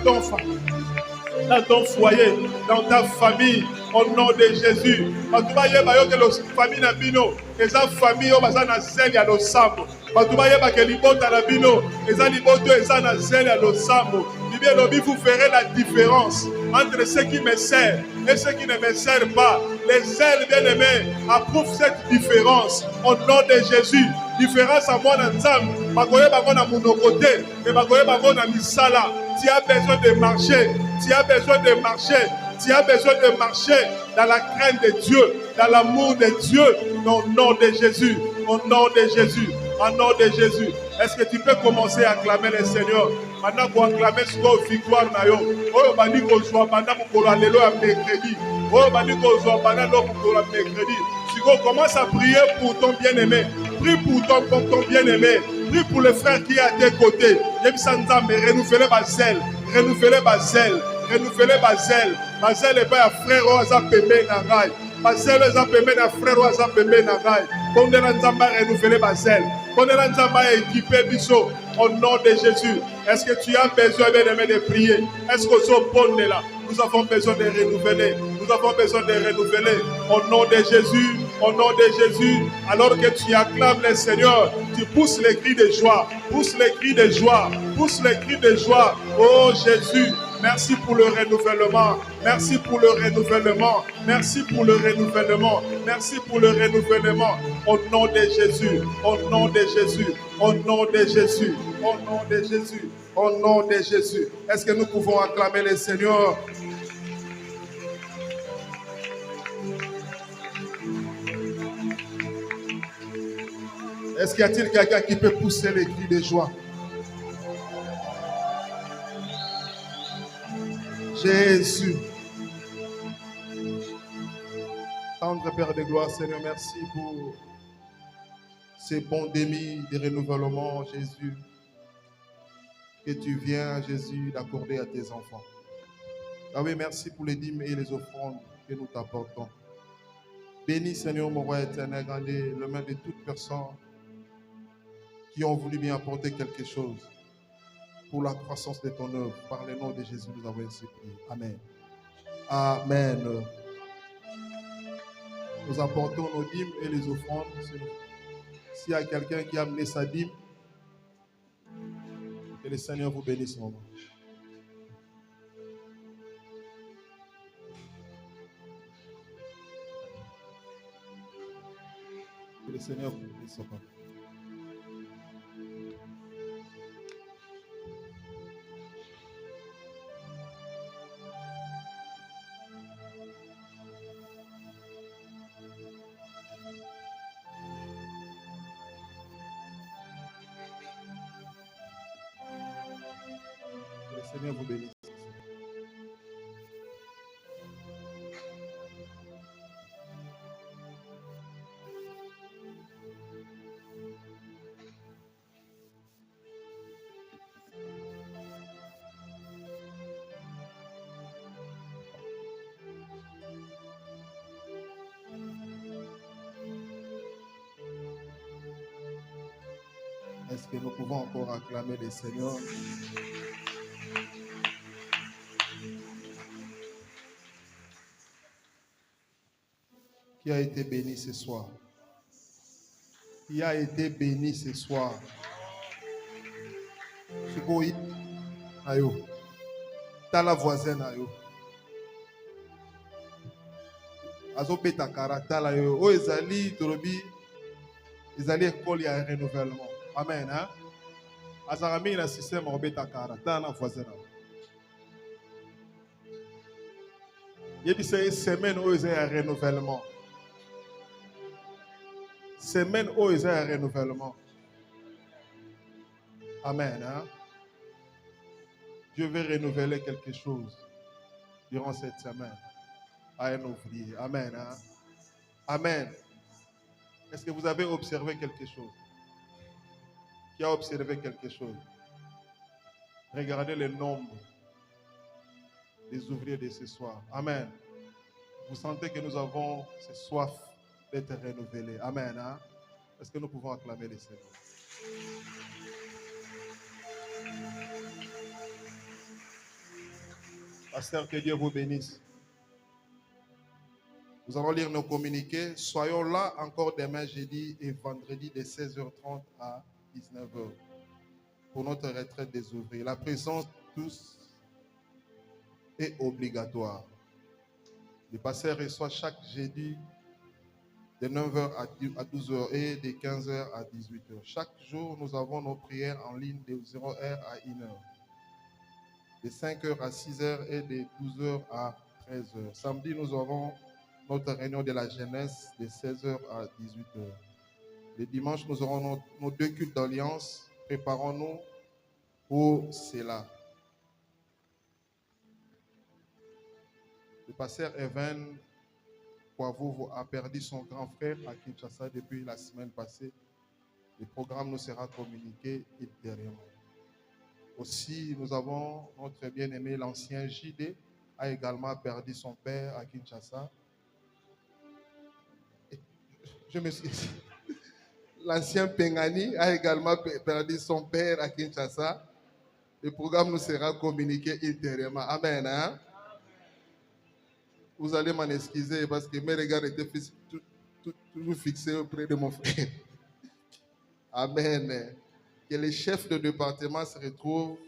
ton foyer, dans ta famille, au nom de Jésus. Famille na bino, eza famille o baza na zèle ya losambo. Batubaya ba ke libota na bino, eza liboto eza na zèle ya losambo. Vous verrez la différence entre ceux qui me servent et ceux qui ne me servent pas. Les zèles bien-aimés approuvent cette différence au nom de Jésus. Différence à moi dans Nzam. Bakoye bako na monokote et bakoye bako na misala. Tu as besoin de marcher Tu as besoin de marcher. Tu as besoin de marcher dans la crainte de Dieu, dans l'amour de Dieu, au nom de Jésus. Au nom de Jésus. Au nom de Jésus. Est-ce que tu peux commencer à acclamer le Seigneur? Maintenant, pour acclamer ce victoire, oh, bandi ko joie pendant pour aller à mercredi. Oh, bandi ko joie pendant pour mercredi. Tu commences à prier pour ton bien-aimé. Prie pour ton bien-aimé. Prie pour le frère qui est à tes côtés. Renouvelez ma zèle. Renouvelez ma zèle. Renouvelez ma zèle. Ma zèle est pas un frère ou un pépé nangai. Ma zèle est un pépé d'un frère ou un pépé nangai. Comme de l'anzamba renouveler ma zèle. Comme de l'anzamba équipé biso. Au nom de Jésus. Est-ce que tu as besoin de prier? Est-ce que ce bon est là? Nous avons besoin de renouveler. Nous avons besoin de renouveler. Au nom de Jésus. Au nom de Jésus. Alors que tu acclames le Seigneur, tu pousses les cris de joie. Pousse les cris de joie. Pousse les cris de joie. Oh Jésus. Merci pour le renouvellement. Merci pour le renouvellement. Merci pour le renouvellement. Merci pour le renouvellement. Au nom de Jésus. Au nom de Jésus. Au nom de Jésus. Au nom de Jésus. Au nom de Jésus. Est-ce que nous pouvons acclamer le Seigneur? Est-ce qu'il y a-t-il quelqu'un qui peut pousser les cris de joie? Jésus. Tendre Père de gloire, Seigneur, merci pour ces bons demi de renouvellement, Jésus, que tu viens, Jésus, d'accorder à tes enfants. Ah oui, merci pour les dîmes et les offrandes que nous t'apportons. Bénis, Seigneur, mon roi éternel, gardez le main de toutes personnes qui ont voulu bien apporter quelque chose pour la croissance de ton œuvre. Par le nom de Jésus, nous avons ainsi prié. Amen. Amen. Nous apportons nos dîmes et les offrandes. S'il y a quelqu'un qui a amené sa dîme, que le Seigneur vous bénisse, mon moment. Que le Seigneur vous bénisse, mon moment. Que le Seigneur vous bénisse. Est-ce que nous pouvons encore acclamer le Seigneur? Qui a été béni ce soir? Qui a été béni ce soir? Ayo. T'as la voisine ayo. Azo betakara tala yo. O ezali torobi. Ezali école ya renouvellement. Amen. Hein? Azarami na système o betakara. T'as la voisine ayo. Yebi c'est semaine o ezali renouvellement. Semaine où il y a un renouvellement. Amen. Hein? Dieu veut renouveler quelque chose durant cette semaine à un ouvrier. Amen. Hein? Amen. Est-ce que vous avez observé quelque chose? Qui a observé quelque chose? Regardez le nombre des ouvriers de ce soir. Amen. Vous sentez que nous avons cette soif d'être renouvelés. Amen. Hein? Est-ce que nous pouvons acclamer le Seigneur? Pasteur, que Dieu vous bénisse. Nous allons lire nos communiqués. Soyons là encore demain, jeudi et vendredi de 16h30 à 19h pour notre retraite des ouvriers. La présence de tous est obligatoire. Le pasteur reçoit chaque jeudi de 9h à 12h et de 15h à 18h. Chaque jour, nous avons nos prières en ligne de 0h à 1h. de 5h à 6h et de 12h à 13h. Samedi, nous aurons notre réunion de la jeunesse de 16h à 18h. Le dimanche, nous aurons nos 2 cultes d'alliance. Préparons-nous pour cela. Le pasteur Evan Poivou a perdu son grand frère à Kinshasa depuis la semaine passée. Le programme nous sera communiqué ultérieurement. Aussi, nous avons notre bien-aimé, l'ancien JD, a également perdu son père à Kinshasa. Je me suis... L'ancien Pengani a également perdu son père à Kinshasa. Le programme nous sera communiqué ultérieurement. Amen. Hein? Vous allez m'en excuser parce que mes regards étaient toujours fixés auprès de mon frère. Amen. Que les chefs de département se retrouvent.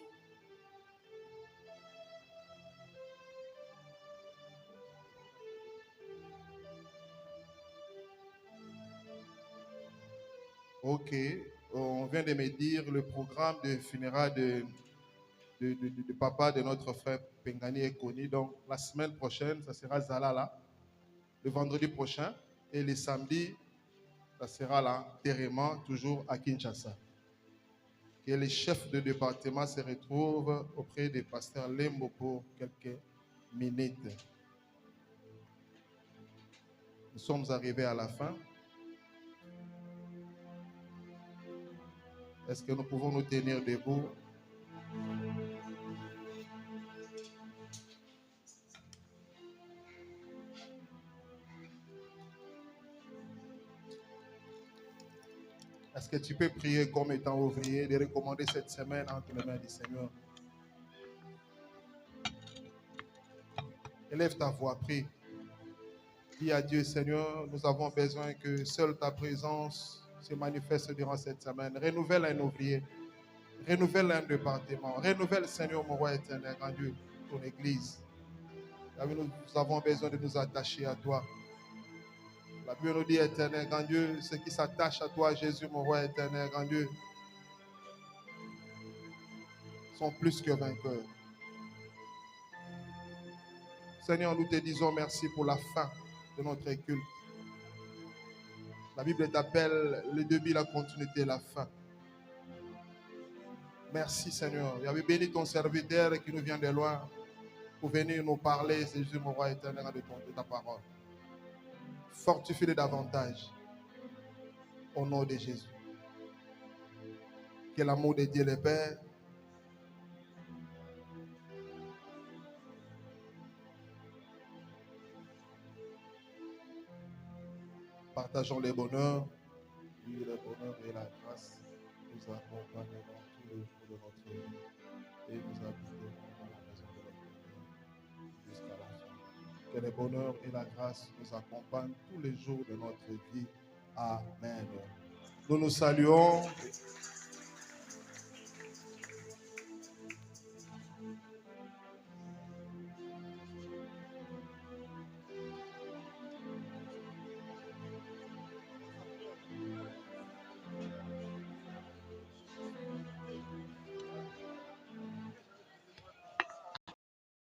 Ok, on vient de me dire le programme de funérailles de papa de notre frère Pengani est connu. Donc la semaine prochaine, ça sera Zalala. Le vendredi prochain et le samedi, ça sera l'enterrement toujours à Kinshasa. Que les chefs de département se retrouvent auprès des pasteurs Lembo pour quelques minutes. Nous sommes arrivés à la fin. Est-ce que nous pouvons nous tenir debout? Est-ce que tu peux prier comme étant ouvrier, de recommander cette semaine entre les mains du Seigneur? Élève ta voix, prie. Dis à Dieu, Seigneur, nous avons besoin que seule ta présence se manifeste durant cette semaine. Renouvelle un ouvrier, renouvelle un département, renouvelle, Seigneur, mon roi éternel, grand Dieu, ton église. Nous avons besoin de nous attacher à toi. La Bible nous dit, éternel, grand Dieu, ceux qui s'attachent à toi, Jésus, mon roi éternel, grand Dieu, sont plus que vainqueurs. Seigneur, nous te disons merci pour la fin de notre culte. La Bible t'appelle le début, la continuité, la fin. Merci, Seigneur. J'avais béni ton serviteur qui nous vient de loin pour venir nous parler, Jésus, mon roi éternel, de ta parole. Fortifie-le davantage au nom de Jésus. Que l'amour de Dieu le Père, partageons les bonheurs, le bonheur et la grâce nous accompagneront tous les jours de notre vie et nous habiterons dans la maison de l'Éternel jusqu'à la fin. Que le bonheur et la grâce nous accompagnent tous les jours de notre vie. Amen. Nous nous saluons.